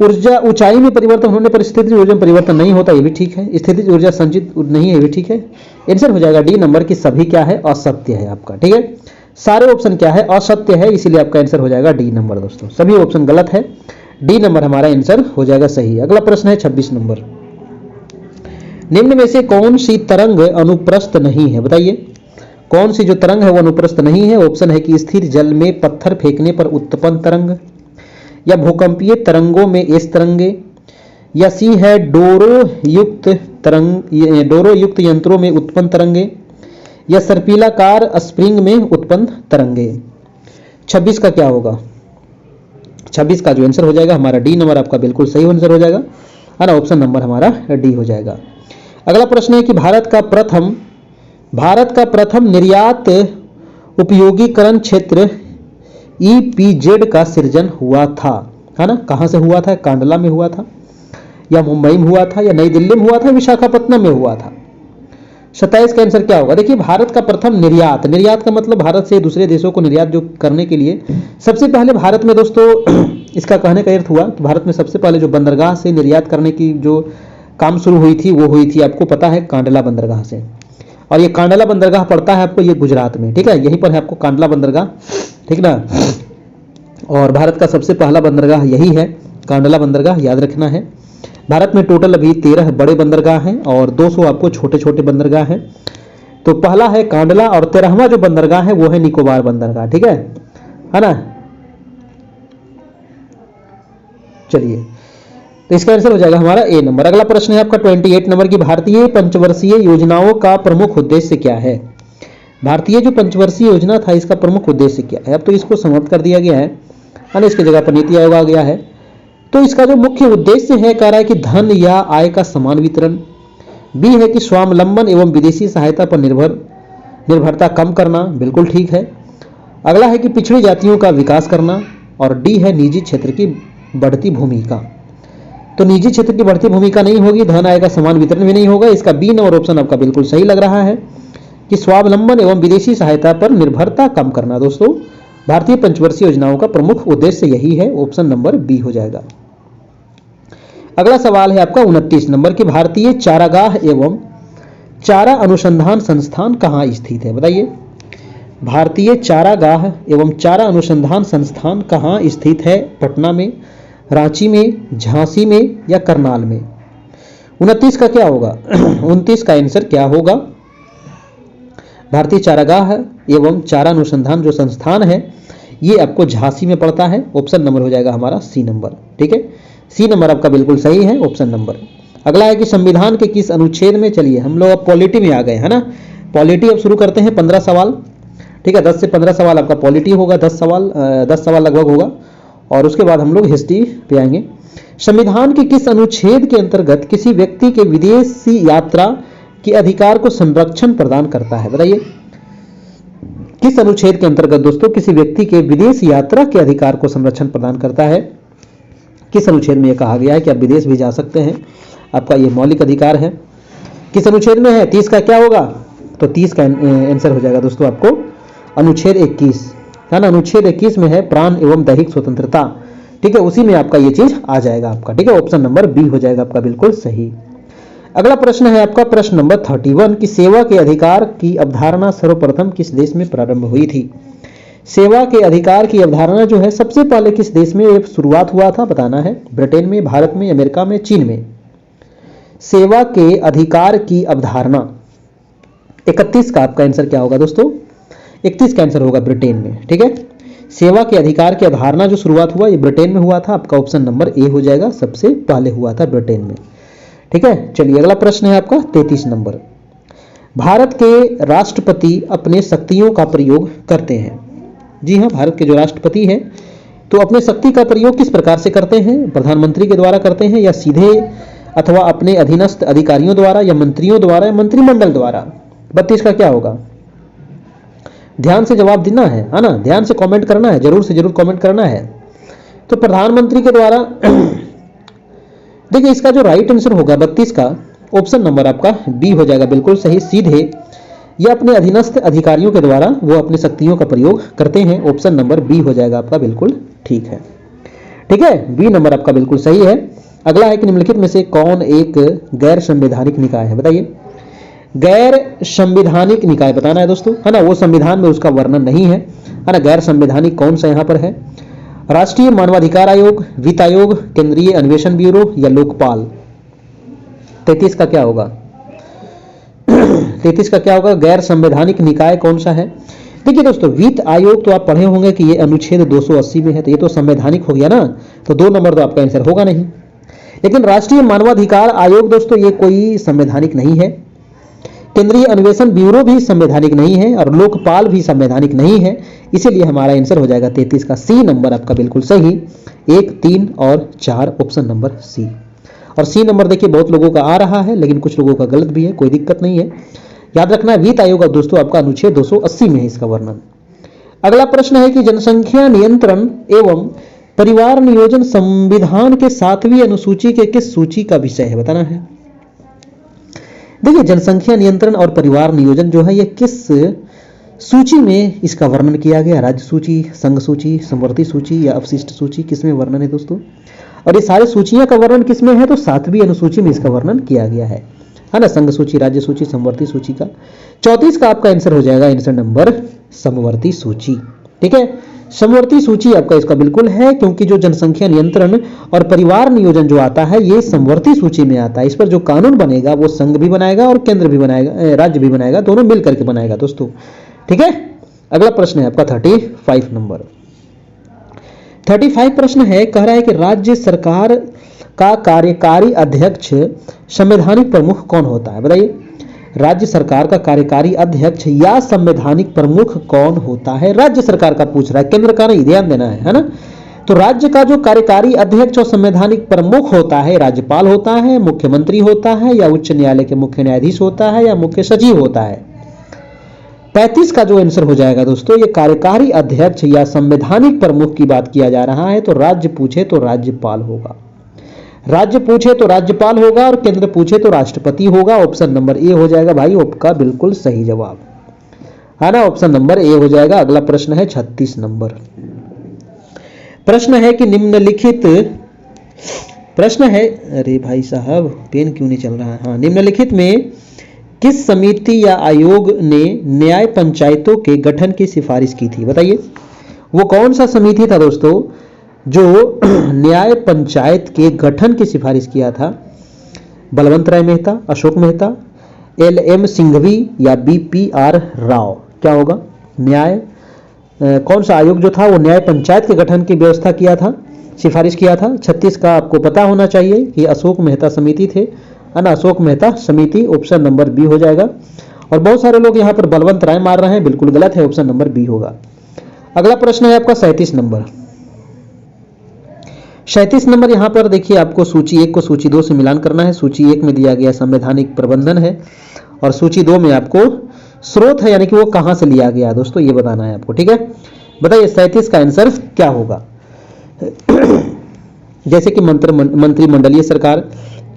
ऊर्जा ऊंचाई में परिवर्तन होने पर स्थितिज ऊर्जा में परिवर्तन नहीं होता, ये भी ठीक है। स्थितिज ऊर्जा संचित नहीं है, ये भी ठीक है। आंसर हो जाएगा डी नंबर की सभी क्या है, असत्य है आपका। ठीक है, सारे ऑप्शन क्या है, असत्य है, इसीलिए आपका आंसर हो जाएगा डी नंबर। दोस्तों सभी ऑप्शन गलत है, डी नंबर हमारा आंसर हो जाएगा सही। अगला प्रश्न है 26 नंबर। निम्न में से कौन सी तरंग अनुप्रस्थ नहीं है, बताइए कौन सी जो तरंग है वो अनुप्रस्थ नहीं है। ऑप्शन है कि स्थिर जल में पत्थर फेंकने पर उत्पन्न तरंग, या भूकंपीय तरंगों में एस तरंगे, या सी है डोरो युक्त यंत्रों में उत्पन्न तरंगे, या सर्पिलाकार स्प्रिंग में उत्पन्न तरंगे। 26 का क्या होगा, 26 का जो आंसर हो जाएगा हमारा डी नंबर आपका बिल्कुल सही आंसर हो जाएगा, है ना। ऑप्शन नंबर हमारा डी हो जाएगा। अगला प्रश्न है कि भारत का प्रथम निर्यात उपयोगीकरण क्षेत्र EPZ का सृजन हुआ था, है ना। कहां से हुआ था, कांडला में हुआ था, या मुंबई में हुआ था, या नई दिल्ली में हुआ था, विशाखापट्टनम में हुआ था। 27 का आंसर क्या होगा, देखिए भारत का प्रथम निर्यात का मतलब भारत से दूसरे देशों को निर्यात जो करने के लिए सबसे पहले भारत में दोस्तों इसका कहने का अर्थ हुआ कि भारत में सबसे पहले जो बंदरगाह से निर्यात करने की जो काम शुरू हुई थी वो हुई थी, आपको पता है, कांडला बंदरगाह से। और ये कांडला बंदरगाह पड़ता है आपको ये गुजरात में, ठीक है, यहीं पर है आपको कांडला बंदरगाह, ठीक ना। और भारत का सबसे पहला बंदरगाह यही है, कांडला बंदरगाह, याद रखना है। भारत में टोटल अभी 13 बड़े बंदरगाह हैं और 200 आपको छोटे छोटे बंदरगाह हैं। तो पहला है कांडला और 13वां जो बंदरगाह है वो है निकोबार बंदरगाह, ठीक है ना। चलिए तो इसका आंसर हो जाएगा हमारा ए नंबर। अगला प्रश्न है आपका 28 नंबर की, भारतीय पंचवर्षीय योजनाओं का प्रमुख उद्देश्य क्या है। भारतीय जो पंचवर्षीय योजना था इसका प्रमुख उद्देश्य क्या है। अब तो इसको समाप्त कर दिया गया है ना, इसकी जगह पर नीति आयोग आ गया है। तो इसका जो मुख्य उद्देश्य है कह रहा है कि धन या आय का समान वितरण, बी है कि स्वावलंबन एवं विदेशी सहायता पर निर्भरता कम करना, बिल्कुल ठीक है। अगला है कि पिछड़ी जातियों का विकास करना, और डी है निजी क्षेत्र की बढ़ती भूमिका। तो निजी क्षेत्र की बढ़ती भूमिका नहीं होगी, धन आय का समान वितरण भी नहीं होगा। इसका बी नंबर ऑप्शन आपका बिल्कुल सही लग रहा है कि स्वावलंबन एवं विदेशी सहायता पर निर्भरता कम करना। दोस्तों भारतीय पंचवर्षीय योजनाओं का प्रमुख उद्देश्य यही है, ऑप्शन नंबर बी हो जाएगा। अगला सवाल है आपका 29 नंबर की, भारतीय चारागाह एवं चारा अनुसंधान संस्थान कहाँ स्थित है, बताइए। भारतीय चारागाह एवं चारा अनुसंधान संस्थान कहाँ स्थित है, पटना में, रांची में, झांसी में, या करनाल में। 29 का क्या होगा 29 का आंसर क्या होगा, भारतीय चारागाह एवं चारा अनुसंधान जो संस्थान है ये आपको झांसी में पड़ता है। ऑप्शन नंबर हो जाएगा हमारा सी नंबर, ठीक है, सी नंबर आपका बिल्कुल सही है, ऑप्शन नंबर। अगला है कि संविधान के किस अनुच्छेद में, चलिए हम लोग अब पॉलिटी में आ गए, है ना। पॉलिटी अब शुरू करते हैं, 15 सवाल, ठीक है, 10 से 15 सवाल आपका पॉलिटी होगा, 10 सवाल लगभग होगा, और उसके बाद हम लोग हिस्ट्री पे आएंगे। संविधान के किस अनुच्छेद के अंतर्गत किसी व्यक्ति के विदेशी यात्रा के अधिकार को संरक्षण प्रदान करता है, बताइए। किस अनुच्छेद के अंतर्गत दोस्तों किसी व्यक्ति के विदेश यात्रा के अधिकार को संरक्षण प्रदान करता है, किस अनुच्छेद में यह कहा गया है कि आप विदेश भी जा सकते हैं, आपका यह मौलिक अधिकार है, किस अनुच्छेद में है। 30 का क्या होगा, तो 30 का आंसर हो जाएगा दोस्तों आपको अनुच्छेद 21, है ना। अनुच्छेद 21 में है प्राण एवं दैहिक स्वतंत्रता, ठीक है, उसी में आपका ये चीज आ जाएगा आपका, ठीक है, ऑप्शन नंबर बी हो जाएगा आपका बिल्कुल सही। अगला प्रश्न है आपका प्रश्न नंबर 31 की, सेवा के अधिकार की अवधारणा सर्वप्रथम किस देश में प्रारंभ हुई थी। सेवा के अधिकार की अवधारणा जो है सबसे पहले किस देश में शुरुआत हुआ था, बताना है। ब्रिटेन में, भारत में, अमेरिका में, चीन में। सेवा के अधिकार की अवधारणा 31 का आपका आंसर क्या होगा दोस्तों, 31 का आंसर होगा ब्रिटेन में, ठीक है। सेवा के अधिकार की अवधारणा जो शुरुआत हुआ ये ब्रिटेन में हुआ था, आपका ऑप्शन नंबर ए हो जाएगा, सबसे पहले हुआ था ब्रिटेन में, ठीक है। चलिए अगला प्रश्न है आपका 33 नंबर। भारत के राष्ट्रपति अपने शक्तियों का प्रयोग करते हैं। जी हाँ, भारत के जो राष्ट्रपति हैं तो अपने शक्ति का प्रयोग किस प्रकार से करते हैं, प्रधानमंत्री के द्वारा करते हैं, या सीधे अथवा अपने अधीनस्थ अधिकारियों द्वारा, या मंत्रियों द्वारा, या मंत्रिमंडल द्वारा। 32 का क्या होगा, ध्यान से जवाब देना है ना, ध्यान से कमेंट करना है, जरूर से जरूर कमेंट करना है। तो प्रधानमंत्री के द्वारा देखिए इसका जो राइट आंसर होगा 32 का ऑप्शन नंबर आपका बी हो जाएगा बिल्कुल सही, सीधे या अपने अधीनस्थ अधिकारियों के द्वारा वो अपनी शक्तियों का प्रयोग करते हैं, ऑप्शन नंबर बी हो जाएगा आपका बिल्कुल ठीक है, ठीक है, बी नंबर आपका बिल्कुल सही है। अगला है कि निम्नलिखित में से कौन एक गैर संवैधानिक निकाय है, बताइए। गैर संवैधानिक निकाय बताना है दोस्तों, है ना, वो संविधान में उसका वर्णन नहीं है ना। गैर संवैधानिक कौन सा यहाँ पर है? राष्ट्रीय मानवाधिकार आयोग, वित्त आयोग, केंद्रीय अन्वेषण ब्यूरो या लोकपाल। 33 का क्या होगा? 33 का क्या होगा? गैर संवैधानिक निकाय कौन सा है? देखिए दोस्तों, वित्त आयोग तो आप पढ़े होंगे कि ये अनुच्छेद 280 में है, तो ये तो संवैधानिक हो गया ना, तो 2 नंबर तो आपका आंसर होगा नहीं। लेकिन राष्ट्रीय मानवाधिकार आयोग दोस्तों ये कोई संवैधानिक नहीं है, केंद्रीय अन्वेषण ब्यूरो भी संवैधानिक नहीं है और लोकपाल भी संवैधानिक नहीं है, इसीलिए हमारा आंसर हो जाएगा 33 का सी नंबर आपका बिल्कुल सही। 1, 3 और 4 ऑप्शन नंबर सी। और सी नंबर देखिए बहुत लोगों का आ रहा है, लेकिन कुछ लोगों का गलत भी है, कोई दिक्कत नहीं है। याद रखना है वित्त आयोग दोस्तों आपका अनुच्छेद 280 में है इसका वर्णन। अगला प्रश्न है कि जनसंख्या नियंत्रण एवं परिवार नियोजन संविधान के 7वीं अनुसूची के किस सूची का विषय है, बताना है। देखिए जनसंख्या नियंत्रण और परिवार नियोजन जो है ये किस सूची में इसका वर्णन किया गया? राज्य सूची, संघ सूची, समवर्ती सूची या अवशिष्ट सूची, किसमें वर्णन है दोस्तों? और ये सारे सूचियां का वर्णन किसमें है? तो 7वीं अनुसूची में इसका वर्णन किया गया है ना। संघ सूची, राज्य सूची, समवर्ती सूची का 34 का आपका आंसर हो जाएगा आंसर नंबर समवर्ती सूची। ठीक है, समवर्ती सूची आपका इसका बिल्कुल है, क्योंकि जो जनसंख्या नियंत्रण और परिवार नियोजन जो आता है ये समवर्ती सूची में आता है। इस पर जो कानून बनेगा वो संघ भी बनाएगा और केंद्र भी बनाएगा, राज्य भी बनाएगा, दोनों मिल करके बनाएगा दोस्तों। ठीक है, अगला प्रश्न है आपका 35 नंबर। 35 प्रश्न है, कह रहा है कि राज्य सरकार का कार्यकारी अध्यक्ष संवैधानिक प्रमुख कौन होता है, बताइए। राज्य सरकार का कार्यकारी अध्यक्ष या संवैधानिक प्रमुख कौन होता है? राज्य सरकार का पूछ रहा है, केंद्र का नहीं, ध्यान देना है ना। तो राज्य का जो कार्यकारी अध्यक्ष और संवैधानिक प्रमुख होता है, राज्यपाल होता है, मुख्यमंत्री होता है, या उच्च न्यायालय के मुख्य न्यायाधीश होता है, या मुख्य सचिव होता है। 35 का जो आंसर हो जाएगा दोस्तों, ये कार्यकारी अध्यक्ष या संवैधानिक प्रमुख की बात किया जा रहा है, तो राज्य पूछे तो राज्यपाल होगा, राज्य पूछे तो राज्यपाल होगा और केंद्र पूछे तो राष्ट्रपति होगा। ऑप्शन नंबर ए हो जाएगा भाई आपका बिल्कुल सही जवाब, है ना, ऑप्शन नंबर ए हो जाएगा। अगला प्रश्न है 36 नंबर। प्रश्न है कि निम्नलिखित प्रश्न है, अरे भाई साहब पेन क्यों नहीं चल रहा है? हाँ, निम्नलिखित में किस समिति या आयोग ने न्याय पंचायतों के गठन की सिफारिश की थी, बताइए। वो कौन सा समिति था दोस्तों जो न्याय पंचायत के गठन की सिफारिश किया था? बलवंत राय मेहता, अशोक मेहता, LM सिंघवी या BPR राव, क्या होगा? न्याय कौन सा आयोग जो था वो न्याय पंचायत के गठन की व्यवस्था किया था, सिफारिश किया था? 36 का आपको पता होना चाहिए कि अशोक मेहता समिति थे, है ना, अशोक मेहता समिति, ऑप्शन नंबर बी हो जाएगा। और बहुत सारे लोग यहाँ पर बलवंत राय मार रहे हैं, बिल्कुल गलत है, ऑप्शन नंबर बी होगा। अगला प्रश्न है आपका 37 नंबर। 37 नंबर यहाँ पर देखिए आपको सूची 1 को सूची 2 से मिलान करना है। सूची 1 में दिया गया संवैधानिक प्रबंधन है और सूची 2 में आपको स्रोत है, यानी कि वो कहां से लिया गया दोस्तों ये बताना है आपको। ठीक है, बताइए 37 का आंसर क्या होगा? जैसे कि मंत्रिमंडलीय सरकार,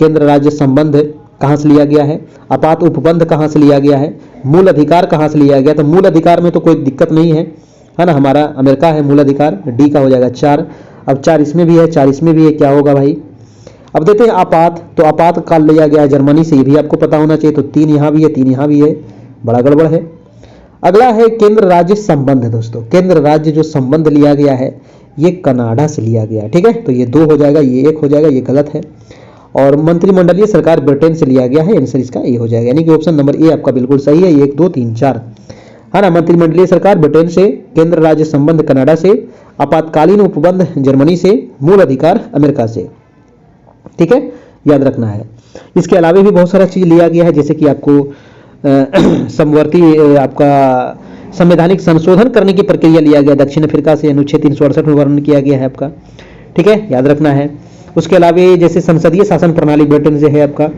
केंद्र राज्य संबंध कहां से लिया गया है, आपात उपबंध कहां से लिया गया है, मूल अधिकार कहां से लिया गया? तो मूल अधिकार में तो कोई दिक्कत नहीं है ना, हमारा अमेरिका है मूल अधिकार, डी का हो जाएगा 4। अब 4 इसमें भी है, 4 इसमें भी है, क्या होगा भाई? अब देते हैं आपात, तो आपात काल लिया गया जर्मनी से, ये भी आपको पता होना चाहिए। तो 3 यहाँ भी है, 3 यहाँ भी है, बड़ा गड़बड़ है। अगला है केंद्र राज्य संबंध दोस्तों, केंद्र राज्य जो संबंध लिया गया है ये कनाडा से लिया गया, ठीक है, तो ये 2 हो जाएगा, ये 1 हो जाएगा, ये गलत है। और मंत्रिमंडलीय सरकार ब्रिटेन से लिया गया है, आंसर इसका ए हो जाएगा, यानी कि ऑप्शन नंबर ए आपका बिल्कुल सही है। 1 2 3 4 है ना, मंत्रिमंडलीय सरकार ब्रिटेन से, केंद्र राज्य संबंध कनाडा से, आपातकालीन उपबंध जर्मनी से, मूल अधिकार अमेरिका से। ठीक है, याद रखना है। इसके अलावा भी बहुत सारा चीज लिया गया है, जैसे कि आपको समवर्ती आपका संवैधानिक संशोधन करने की प्रक्रिया लिया गया दक्षिण अफ्रीका से, अनुच्छेद 368 में वर्णन किया गया है आपका। ठीक है, याद रखना है। उसके अलावा जैसे संसदीय शासन प्रणाली ब्रिटेन से है आपका।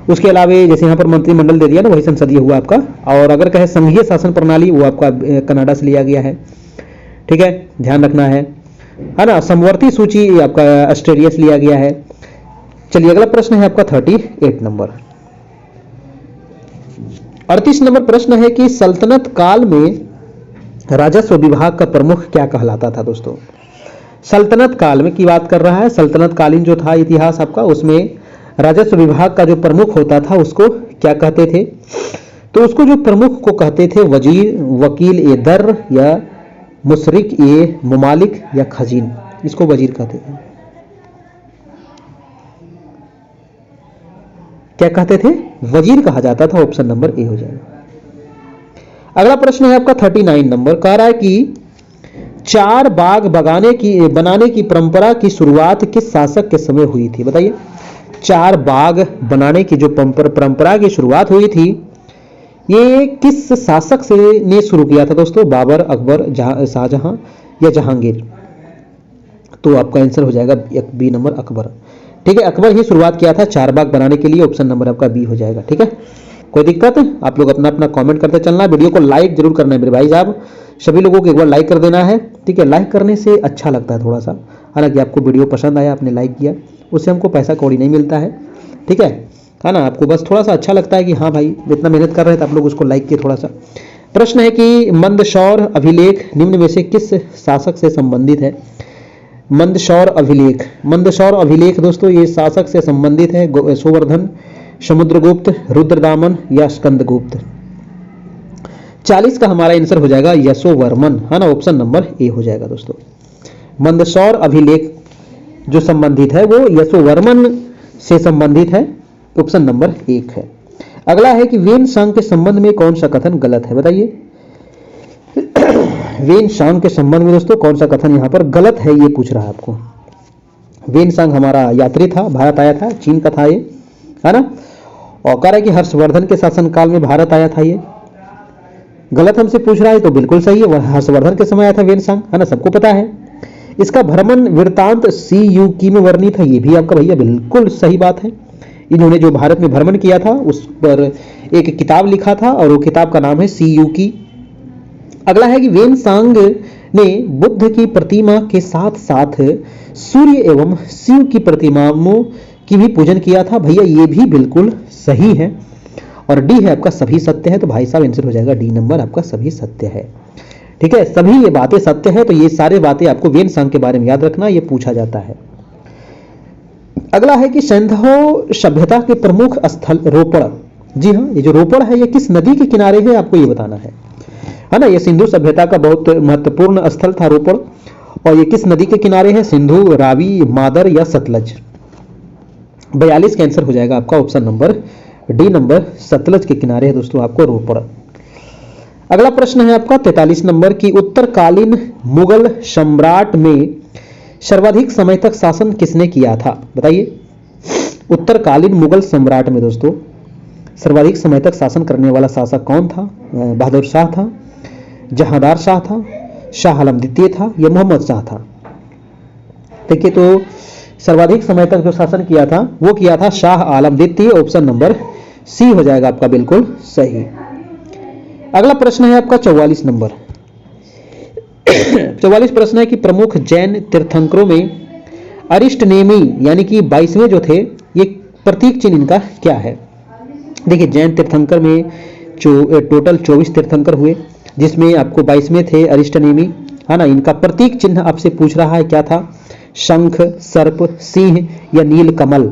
उसके अलावा जैसे यहाँ पर मंत्रिमंडल दे दिया ना, वही संसदीय हुआ आपका। और अगर कहे संघीय शासन प्रणाली, वो आपका कनाडा से लिया गया है। ठीक है, ध्यान रखना है ना। समवर्ती सूची आपका ऑस्ट्रेलिया से लिया गया है। चलिए अगला प्रश्न है आपका 38 नंबर। 38 नंबर प्रश्न है कि सल्तनत काल में राजस्व विभाग का प्रमुख क्या कहलाता था दोस्तों? सल्तनत काल में की बात कर रहा है। सल्तनत कालीन जो था इतिहास आपका, उसमें राजस्व विभाग का जो प्रमुख होता था उसको क्या कहते थे? तो उसको जो प्रमुख को कहते थे वजीर, वकील ए दर, या मुशरिक ए मुमालिक, या खजीन। इसको वजीर कहते थे। क्या कहते थे? वजीर कहा जाता था। ऑप्शन नंबर ए हो जाएगा। अगला प्रश्न है आपका 39 नंबर, कह रहा है कि चार बाग बनाने की परंपरा की शुरुआत किस शासक के समय हुई थी? बताइए। चार बाग बनाने की जो परंपरा की शुरुआत हुई थी, ये किस शासक से ने शुरू किया था दोस्तों? बाबर, अकबर, शाहजहां या जहांगीर? तो आपका आंसर हो जाएगा बी नंबर, अकबर। ठीक है, अकबर ही शुरुआत किया था चार बाग बनाने के लिए। ऑप्शन नंबर आपका बी हो जाएगा। ठीक है, कोई दिक्कत? आप लोग अपना अपना कमेंट करते चलना। वीडियो को लाइक जरूर करना है मेरे भाई साहब, सभी लोगों को एक बार लाइक कर देना है। ठीक है, लाइक करने से अच्छा लगता है थोड़ा सा। हालांकि आपको वीडियो पसंद आया, आपने लाइक किया, उससे हमको पैसा कौड़ी नहीं मिलता है। ठीक है ना? आपको बस थोड़ा सा अच्छा लगता है कि हाँ भाई इतना मेहनत कर रहे हैं, तो आप लोग उसको लाइक किए थोड़ा सा। प्रश्न है कि मंदसौर अभिलेख निम्न में से किस शासक से संबंधित है? मंदसौर अभिलेख, मंदसौर अभिलेख दोस्तों ये शासक से संबंधित है। यशोवर्धन, समुद्रगुप्त, रुद्रदामन या स्कंदगुप्त? 40 का हमारा आंसर हो जाएगा यशोवर्मन, है ना? ऑप्शन नंबर ए हो जाएगा दोस्तों। मंदसौर अभिलेख जो संबंधित है वो यशोवर्मन से संबंधित है। ऑप्शन नंबर 1 है। अगला है कि वेनसांग के संबंध में कौन सा कथन गलत है? बताइए। वेनसांग के संबंध में दोस्तों कौन सा कथन यहाँ पर गलत है, ये पूछ रहा है आपको। वेनसांग हमारा यात्री था, भारत आया था, चीन का था ये, है ना? और कह रहा है कि हर्षवर्धन के शासनकाल में भारत आया था। ये गलत हमसे पूछ रहा है, तो बिल्कुल सही है, हर्षवर्धन के समय आया था वेनसांग, है ना? सबको पता है। इसका भ्रमण वृत्तांत CUK में वर्णित है, ये भी आपका भैया बिल्कुल सही बात है। इन्होंने जो भारत में भ्रमण किया था उस पर एक किताब लिखा था और वो किताब का नाम है CUK। अगला है कि वेनसांग ने बुद्ध की प्रतिमा के साथ साथ सूर्य एवं शिव की प्रतिमाओं की भी पूजन किया था। भैया ये भी बिल्कुल सही है। और डी है आपका सभी सत्य है, तो भाई साहब आंसर हो जाएगा डी नंबर आपका सभी सत्य है। ठीक है, सभी ये बातें सत्य है, तो ये सारे बातें आपको वेनसांग के बारे में याद रखना, ये पूछा जाता है। अगला है कि सिंधु सभ्यता के प्रमुख स्थल रोपड़। जी हाँ, ये जो रोपड़ है ये किस नदी के किनारे है आपको ये बताना है ना? ये सिंधु सभ्यता का बहुत महत्वपूर्ण स्थल था रोपड़, और ये किस नदी के किनारे है? सिंधु, रावी, मादर या सतलज? 42 का आंसर हो जाएगा आपका option number D number, Sutlej के किनारे है दोस्तों आपको रोपड़। अगला प्रश्न है आपका 43 नंबर की उत्तरकालीन मुगल सम्राट में सर्वाधिक समय तक शासन किसने किया था? बताइए। उत्तरकालीन मुगल सम्राट में दोस्तों सर्वाधिक समय तक शासन करने वाला शासक कौन था? बहादुर शाह था, जहांदार शाह था, शाह आलम द्वितीय था या मोहम्मद शाह था? देखिए, तो सर्वाधिक समय तक जो शासन किया था वो किया था शाह आलम द्वितीय। ऑप्शन नंबर सी हो जाएगा आपका बिल्कुल सही। अगला प्रश्न है आपका 44 नंबर। 44 प्रश्न है कि प्रमुख जैन तीर्थंकरों में अरिष्टनेमी यानी कि 22वें जो थे, ये प्रतीक चिन्ह इनका क्या है? देखिए, जैन तीर्थंकर में टोटल 24 तीर्थंकर हुए, जिसमें आपको 22वें थे अरिष्टनेमी, है ना? इनका प्रतीक चिन्ह आपसे पूछ रहा है क्या था? शंख, सर्प, सिंह या नील कमल?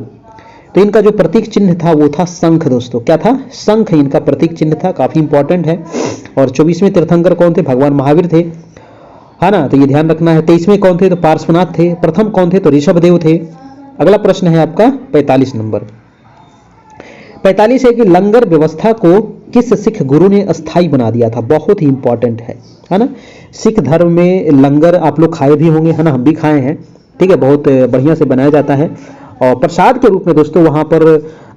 तो इनका जो प्रतीक चिन्ह था वो था शंख दोस्तों। क्या था? शंख इनका प्रतीक चिन्ह था, काफी इंपॉर्टेंट है। और 24वें तीर्थंकर कौन थे? भगवान महावीर थे, है ना? तो ये ध्यान रखना है। 23वें कौन थे? तो पार्श्वनाथ थे। प्रथम कौन थे? तो ऋषभदेव थे। अगला प्रश्न है आपका 45 नंबर। 45 है कि लंगर व्यवस्था को किस सिख गुरु ने अस्थाई बना दिया था? बहुत ही इंपॉर्टेंट है ना? सिख धर्म में लंगर आप लोग खाए भी होंगे, है ना? हम भी खाए हैं। ठीक है, बहुत बढ़िया से बनाया जाता है और प्रसाद के रूप में दोस्तों वहां पर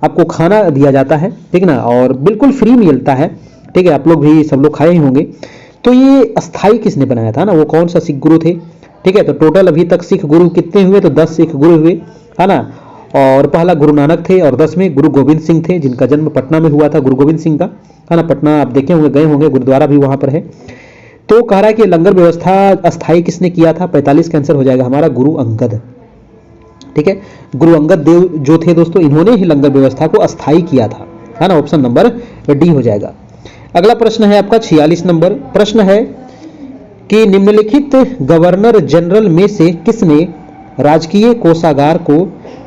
आपको खाना दिया जाता है, ठीक ना? और बिल्कुल फ्री मिलता है। ठीक है, आप लोग भी सब लोग खाए ही होंगे। तो ये अस्थाई किसने बनाया था ना? वो कौन सा सिख गुरु थे? ठीक है, तो टोटल अभी तक सिख गुरु कितने हुए? तो 10 सिख गुरु हुए, है ना? और पहला गुरु नानक थे और 10वें गुरु गोविंद सिंह थे, जिनका जन्म पटना में हुआ था, गुरु गोविंद सिंह का, है ना? पटना आप देखे होंगे, गए होंगे, गुरुद्वारा भी वहां पर है। तो कह रहा है कि लंगर व्यवस्था अस्थाई किसने किया था? 45 का आंसर हो जाएगा हमारा गुरु अंगद। ठीक है, गुरु अंगद देव जो थे दोस्तों, इन्होंने ही लंगर व्यवस्था को अस्थाई किया था, है ना? ऑप्शन नंबर डी हो जाएगा। अगला प्रश्न है आपका 46 नंबर। प्रश्न है कि निम्नलिखित गवर्नर जनरल में से किसने राजकीय कोषागार को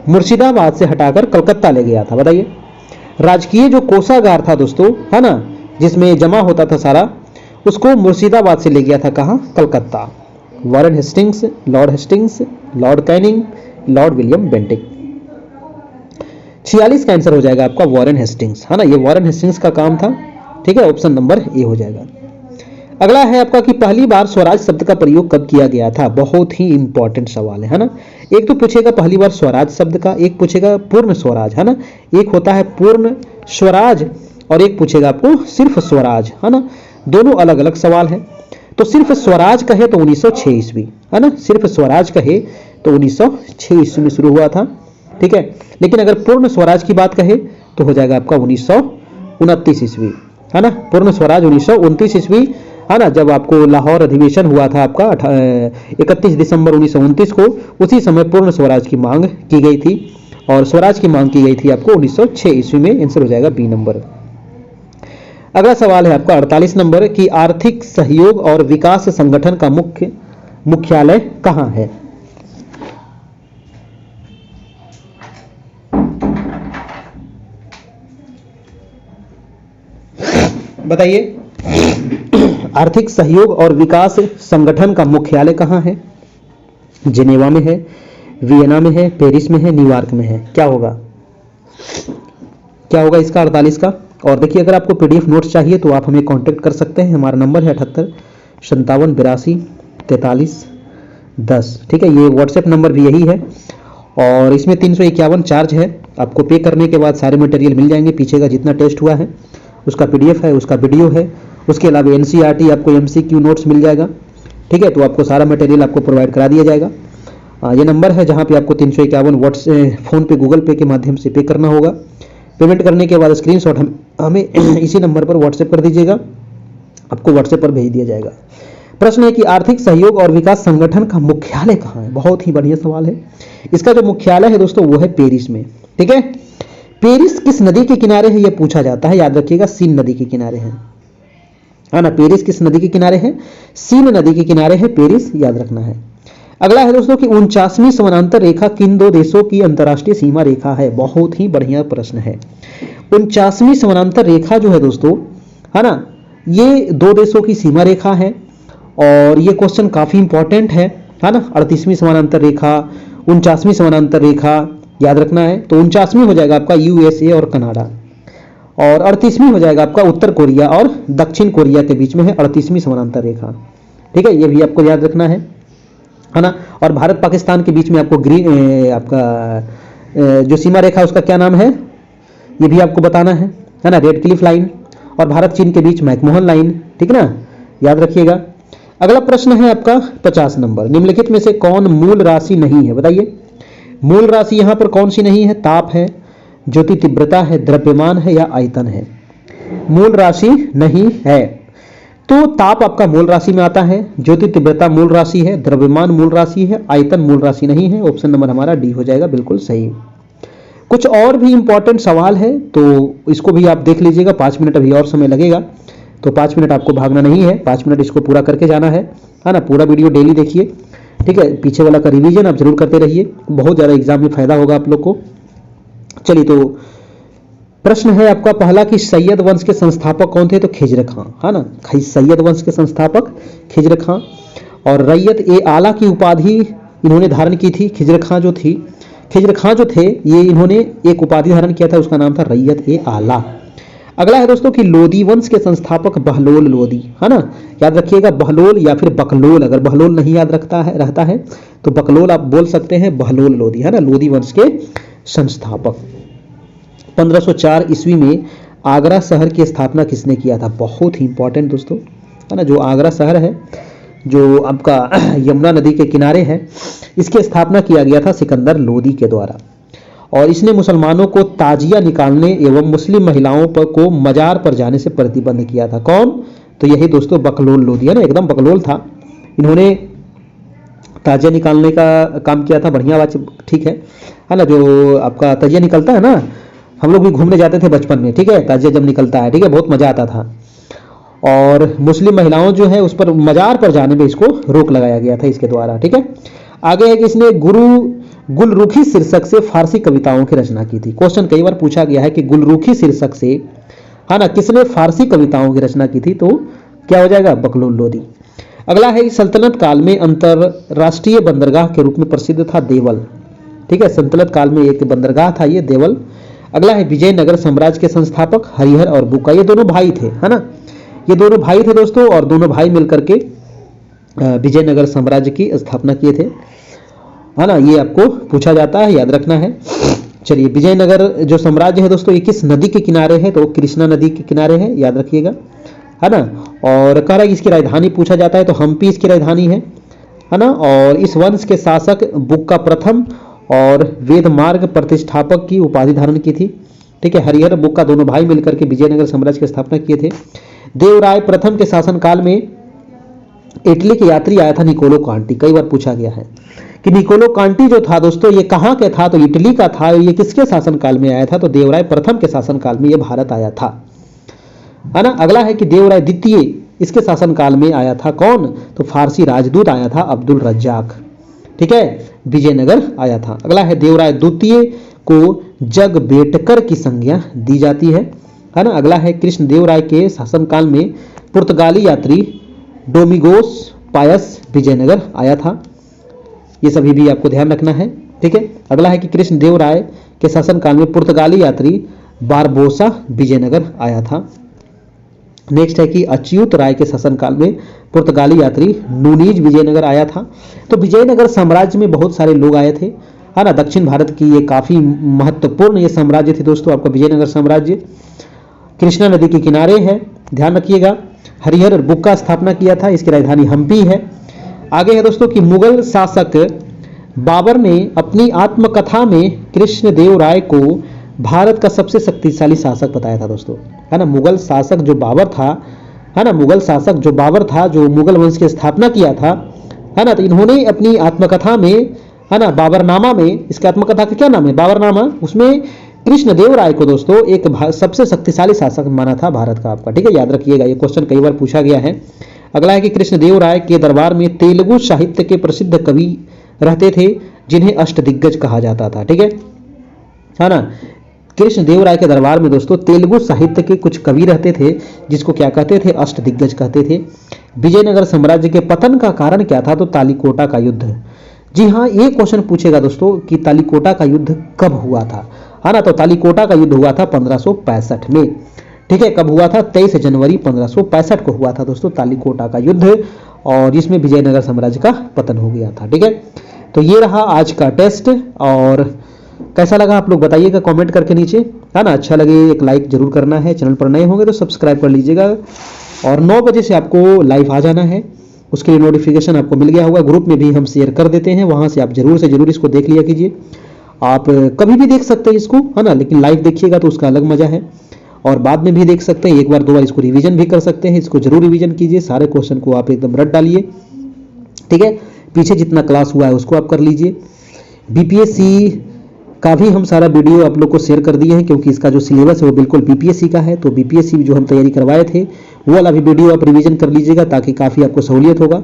मुर्शिदाबाद से हटाकर कलकत्ता ले गया था? बताइए। राजकीय जो कोषागार था दोस्तों, है ना, जिसमें जमा होता था सारा, उसको मुर्शिदाबाद से ले गया था कहाँ? Calcutta. Warren Hastings, Lord Hastings, Lord Canning, Lord William Bentinck. 46 का आंसर हो जाएगा आपका वॉरेन हेस्टिंग्स, है ना, ये वॉरेन हेस्टिंग्स का काम था। ठीक है, ऑप्शन नंबर ए हो जाएगा। अगला है आपका कि पहली बार स्वराज शब्द का प्रयोग कब किया गया था? बहुत ही इंपॉर्टेंट सवाल है ना। एक तो पूछेगा पहली बार स्वराज शब्द का, एक पूछेगा पूर्ण स्वराज, है ना। एक होता है पूर्ण स्वराज और एक पूछेगा आपको सिर्फ स्वराज, है ना। दोनों अलग अलग सवाल है। तो सिर्फ स्वराज कहे तो 1906 ईस्वी, है ना। सिर्फ स्वराज कहे तो 1906 ईस्वी में शुरू हुआ था। ठीक है, लेकिन अगर पूर्ण स्वराज की बात कहे तो हो जाएगा आपका 1929 ईस्वी, है ना। पूर्ण स्वराज 1929 ईस्वी, है ना, जब आपको लाहौर अधिवेशन हुआ था आपका 31 दिसंबर 1929 को, उसी समय पूर्ण स्वराज की मांग की गई थी और स्वराज की मांग की गई थी आपको 1906 ईस्वी में। आंसर हो जाएगा बी नंबर। अगला सवाल है आपका 48 नंबर कि आर्थिक सहयोग और विकास संगठन का मुख्यालय कहाँ है? बताइए। आर्थिक सहयोग और विकास संगठन का मुख्यालय कहाँ है? जिनेवा में है, वियना में है, पेरिस में है, न्यूयॉर्क में है। क्या होगा? क्या होगा इसका 48 का? और देखिए, अगर आपको पीडीएफ नोट्स चाहिए तो आप हमें कांटेक्ट कर सकते हैं। हमारा नंबर है 78 57 82 43 10। ठीक है, ये व्हाट्सएप नंबर भी यही है और इसमें 351 चार्ज है। आपको पे करने के बाद सारे मटेरियल मिल जाएंगे। पीछे का जितना टेस्ट हुआ है उसका पीडीएफ है, उसका वीडियो है, उसके अलावा एनसीईआरटी आपको एमसीक्यू नोट्स मिल जाएगा। ठीक है, तो आपको सारा मटेरियल आपको प्रोवाइड करा दिया जाएगा। ये नंबर है जहाँ पे आपको 351 फ़ोन पे गूगल पे के माध्यम से पे करना होगा। पेमेंट करने के बाद स्क्रीनशॉट हमें इसी नंबर पर व्हाट्सएप कर दीजिएगा, आपको व्हाट्सएप पर भेज दिया जाएगा। प्रश्न है कि आर्थिक सहयोग और विकास संगठन का मुख्यालय कहाँ है? बहुत ही बढ़िया सवाल है। इसका जो मुख्यालय है दोस्तों वो है पेरिस में। ठीक है, पेरिस किस नदी के किनारे है यह पूछा जाता है। याद रखिएगा, सीन नदी के किनारे है ना। पेरिस किस नदी के किनारे है? सीन नदी के किनारे है पेरिस, याद रखना है। अगला है दोस्तों कि 49वीं समानांतर रेखा किन दो देशों की अंतर्राष्ट्रीय सीमा रेखा है? बहुत ही बढ़िया प्रश्न है। 49वीं समानांतर रेखा जो है दोस्तों, है ना, ये दो देशों की सीमा रेखा है और ये क्वेश्चन काफी इंपॉर्टेंट है ना। 38वीं समानांतर रेखा, 49वीं समानांतर रेखा, याद रखना है। तो 49वीं हो जाएगा आपका यूएसए और कनाडा और 38वीं हो जाएगा आपका उत्तर कोरिया और दक्षिण कोरिया के बीच में है 38वीं समानांतर रेखा। ठीक है, ये भी आपको याद रखना है ना। और भारत पाकिस्तान के बीच में आपको आपका जो सीमा रेखा उसका क्या नाम है ये भी आपको बताना है ना। Red Cliff line. और भारत चीन के बीच मैकमोहन लाइन। ठीक है ना, याद रखिएगा। अगला प्रश्न है आपका 50 नंबर, निम्नलिखित में से कौन मूल राशि नहीं है? बताइए, मूल राशि यहां पर कौन सी नहीं है? ताप है, ज्योति तीव्रता है, द्रव्यमान है या आयतन है? मूल राशि नहीं है। तो ताप आपका मूल राशि में आता है, ज्योति तीव्रता मूल राशि है, द्रव्यमान मूल राशि है, आयतन मूल राशि नहीं है। ऑप्शन नंबर हमारा डी हो जाएगा, बिल्कुल सही। कुछ और भी इंपॉर्टेंट सवाल है तो इसको भी आप देख लीजिएगा। 5 मिनट अभी और समय लगेगा तो 5 मिनट आपको भागना नहीं है, 5 मिनट इसको पूरा करके जाना है ना। पूरा वीडियो डेली देखिए। ठीक है, पीछे वाला का रिवीजन आप जरूर करते रहिए, बहुत ज़्यादा एग्जाम में फायदा होगा आप लोग को। चलिए, तो प्रश्न है आपका पहला कि सैयद वंश के संस्थापक कौन थे? तो खिजर खां, है ना। सैयद वंश के संस्थापक खिजर खां। और रैयत ए आला की उपाधि इन्होंने धारण की थी। खिजर खां जो थे ये इन्होंने एक उपाधि धारण किया था, उसका नाम था रैयत ए आला। अगला है दोस्तों कि लोदी वंश के संस्थापक बहलोल लोदी, है ना। याद रखिएगा, बहलोल या फिर बकलोल। अगर बहलोल नहीं याद रहता है तो बकलोल आप बोल सकते हैं, बहलोल लोदी, है ना, लोदी वंश के संस्थापक। 1504 ईस्वी में आगरा शहर की स्थापना किसने किया था? बहुत ही इंपॉर्टेंट दोस्तों, है ना। जो आगरा शहर है जो आपका यमुना नदी के किनारे है, इसकी स्थापना किया गया था सिकंदर लोदी के द्वारा। और इसने मुसलमानों को ताजिया निकालने एवं मुस्लिम महिलाओं को मजार पर जाने से प्रतिबंध किया था। कौन? तो यही दोस्तों बकलोल लोदी, है ना, एकदम बकलोल था। इन्होंने ताजिया निकालने का काम किया था। बढ़िया बात, ठीक है ना। जो आपका ताजिया निकलता है ना, हम लोग भी घूमने जाते थे बचपन में। ठीक है, ताजिया जब निकलता है, ठीक है, बहुत मजा आता था। और मुस्लिम महिलाओं जो है उस पर मजार पर जाने में इसको रोक लगाया गया था इसके द्वारा। ठीक है, आगे है कि इसने गुलरुखी शीर्षक से फारसी कविताओं की रचना की थी। क्वेश्चन कई बार पूछा गया है कि गुलरुखी शीर्षक से, है ना, किसने फारसी कविताओं की रचना की थी, तो क्या हो जाएगा, बकलूल लोदी। अगला है कि सल्तनत काल में अंतरराष्ट्रीय बंदरगाह के रूप में प्रसिद्ध था देवल। ठीक है, सल्तनत काल में एक बंदरगाह था ये देवल। अगला है विजयनगर साम्राज्य के संस्थापक हरिहर और बुक्का, ये दोनों भाई थे, है ना, ये दोनों भाई थे दोस्तों, और दोनों भाई मिलकर के विजयनगर साम्राज्य की स्थापना किए थे, है ना, ये आपको पूछा जाता है, याद रखना है। चलिए, विजयनगर जो साम्राज्य है दोस्तों ये किस नदी के किनारे है, तो कृष्णा नदी के किनारे है, याद रखिएगा, है ना। और कह रहा है इसकी राजधानी पूछा जाता है तो हम्पी इसकी राजधानी है ना। और इस वंश के शासक बुक्का प्रथम और वेदमार्ग प्रतिष्ठापक की उपाधि धारण की थी। ठीक है, हरिहर बुक्का दोनों भाई मिलकर के विजयनगर साम्राज्य की स्थापना किए थे। देवराय प्रथम के शासनकाल में इटली के यात्री आया था निकोलो कांटी, कई बार पूछा गया है कि निकोलो कांटी जो था दोस्तों ये कहाँ के था, तो इटली का था। ये किसके शासनकाल में आया था, तो देवराय प्रथम के शासनकाल में ये भारत आया था, है ना। अगला है कि देवराय द्वितीय इसके शासनकाल में आया था कौन, तो फारसी राजदूत आया था अब्दुल रज्जाक। ठीक है, विजयनगर आया था। अगला है देवराय द्वितीय को जगबेटकर की संज्ञा दी जाती है ना। अगला है कृष्णदेवराय के शासनकाल में पुर्तगाली यात्री डोमिगोस पायस विजयनगर आया था, ये सभी भी आपको ध्यान रखना है। ठीक है, अगला है कि कृष्णदेवराय के शासनकाल में पुर्तगाली यात्री बारबोसा विजयनगर आया था। नेक्स्ट है कि अच्युत राय के शासनकाल में पुर्तगाली यात्री नूनीज विजयनगर आया था। तो विजयनगर साम्राज्य में बहुत सारे लोग आए थे, है ना। दक्षिण भारत की ये काफी महत्वपूर्ण ये साम्राज्य थी दोस्तों, आपका विजयनगर साम्राज्य कृष्णा नदी के किनारे है, ध्यान रखिएगा। हरिहर और बुक्का स्थापना किया था, इसकी राजधानी हम्पी है। आगे है दोस्तों कि मुगल शासक बाबर ने अपनी आत्मकथा में कृष्णदेव राय को भारत का सबसे शक्तिशाली शासक बताया था दोस्तों, है ना। मुगल शासक जो बाबर था, है ना, मुगल शासक जो बाबर था, जो मुगल वंश की स्थापना किया था, है ना, तो इन्होंने अपनी आत्मकथा में, है ना, बाबरनामा में, इसकी आत्मकथा का क्या नाम है, बाबरनामा, उसमें कृष्णदेव राय को दोस्तों एक सबसे शक्तिशाली शासक माना था भारत का आपका। ठीक है, याद रखिएगा, ये क्वेश्चन कई बार पूछा गया है। अगला है कि कृष्णदेव राय के दरबार में तेलुगु साहित्य के प्रसिद्ध कवि रहते थे जिन्हें अष्टदिग्गज कहा जाता था। ठीक है ना। कृष्णदेव राय के दरबार में दोस्तों तेलुगु साहित्य के कुछ कवि रहते थे जिसको क्या कहते थे, अष्टदिग्गज कहते थे। विजयनगर साम्राज्य के पतन का कारण क्या था, तो तालिकोटा का युद्ध। जी हाँ, ये क्वेश्चन पूछेगा दोस्तों कि तालिकोटा का युद्ध कब हुआ था, है ना। तो तालिकोटा का युद्ध हुआ था 1565 में। ठीक है, कब हुआ था, 23 जनवरी 1565 को हुआ था दोस्तों तालिकोटा का युद्ध, और जिसमें विजयनगर साम्राज्य का पतन हो गया था। ठीक है, तो ये रहा आज का टेस्ट, और कैसा लगा आप लोग बताइएगा कमेंट करके नीचे, है ना। अच्छा लगे एक लाइक जरूर करना है, चैनल पर नए होंगे तो सब्सक्राइब कर लीजिएगा, और 9 बजे से आपको लाइव आ जाना है, उसके लिए नोटिफिकेशन आपको मिल गया होगा। ग्रुप में भी हम शेयर कर देते हैं, वहां से आप जरूर से जरूर इसको देख लिया कीजिए। आप कभी भी देख सकते हैं इसको, है ना, लेकिन लाइव देखिएगा तो उसका अलग मजा है, और बाद में भी देख सकते हैं, एक बार 2 बार इसको रिवीजन भी कर सकते हैं। इसको जरूर रिवीजन कीजिए, सारे क्वेश्चन को आप एकदम रट डालिए। ठीक है, पीछे जितना क्लास हुआ है उसको आप कर लीजिए। बीपीएससी का भी हम सारा वीडियो आप लोग को शेयर कर दिए हैं, क्योंकि इसका जो सिलेबस है वो बिल्कुल बीपीएससी का है। तो बीपीएससी जो हम तैयारी करवाए थे वो वाला भी वीडियो आप रिवीजन कर लीजिएगा, ताकि काफ़ी आपको सहूलियत होगा।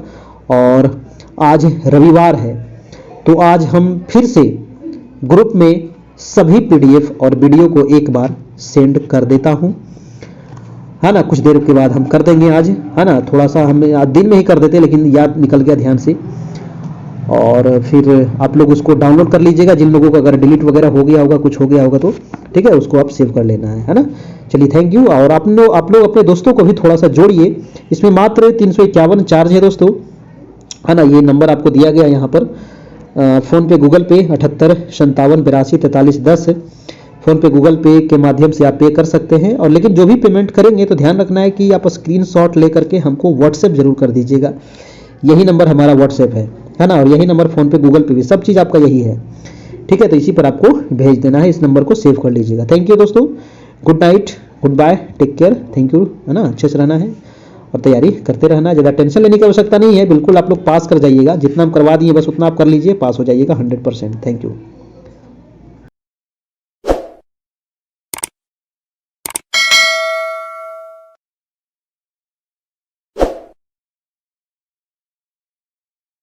और आज रविवार है तो आज हम फिर से ग्रुप में सभी पीडीएफ और वीडियो को एक बार सेंड कर देता हूं, है ना। कुछ देर के बाद हम कर देंगे आज, है ना। थोड़ा सा हम आज दिन में ही कर देते, लेकिन याद निकल गया ध्यान से, और फिर आप लोग उसको डाउनलोड कर लीजिएगा। जिन लोगों का अगर डिलीट वगैरह हो गया होगा, कुछ हो गया होगा, तो ठीक है, उसको आप सेव कर लेना है ना। चलिए, थैंक यू। और आप लोग अपने दोस्तों को भी थोड़ा सा जोड़िए, इसमें मात्र 351 चार्ज है दोस्तों, है ना। ये नंबर आपको दिया गया यहाँ पर, फ़ोन पे गूगल पे 78 57 82 43 10, फ़ोन पे गूगल पे के माध्यम से आप पे कर सकते हैं। और लेकिन जो भी पेमेंट करेंगे तो ध्यान रखना है कि आप स्क्रीनशॉट लेकर के हमको व्हाट्सएप जरूर कर दीजिएगा। यही नंबर हमारा व्हाट्सएप है ना, और यही नंबर फ़ोन पे गूगल पे भी, सब चीज़ आपका यही है। ठीक है, तो इसी पर आपको भेज देना है, इस नंबर को सेव कर लीजिएगा। थैंक यू दोस्तों, good night, good bye, take care, thank you, है ना। अच्छे से रहना है और तैयारी करते रहना, ज़्यादा टेंशन लेने की आवश्यकता नहीं है, बिल्कुल आप लोग पास कर जाइएगा। जितना हम करवा दिए बस उतना आप कर लीजिए, पास हो जाइएगा 100%। Thank you.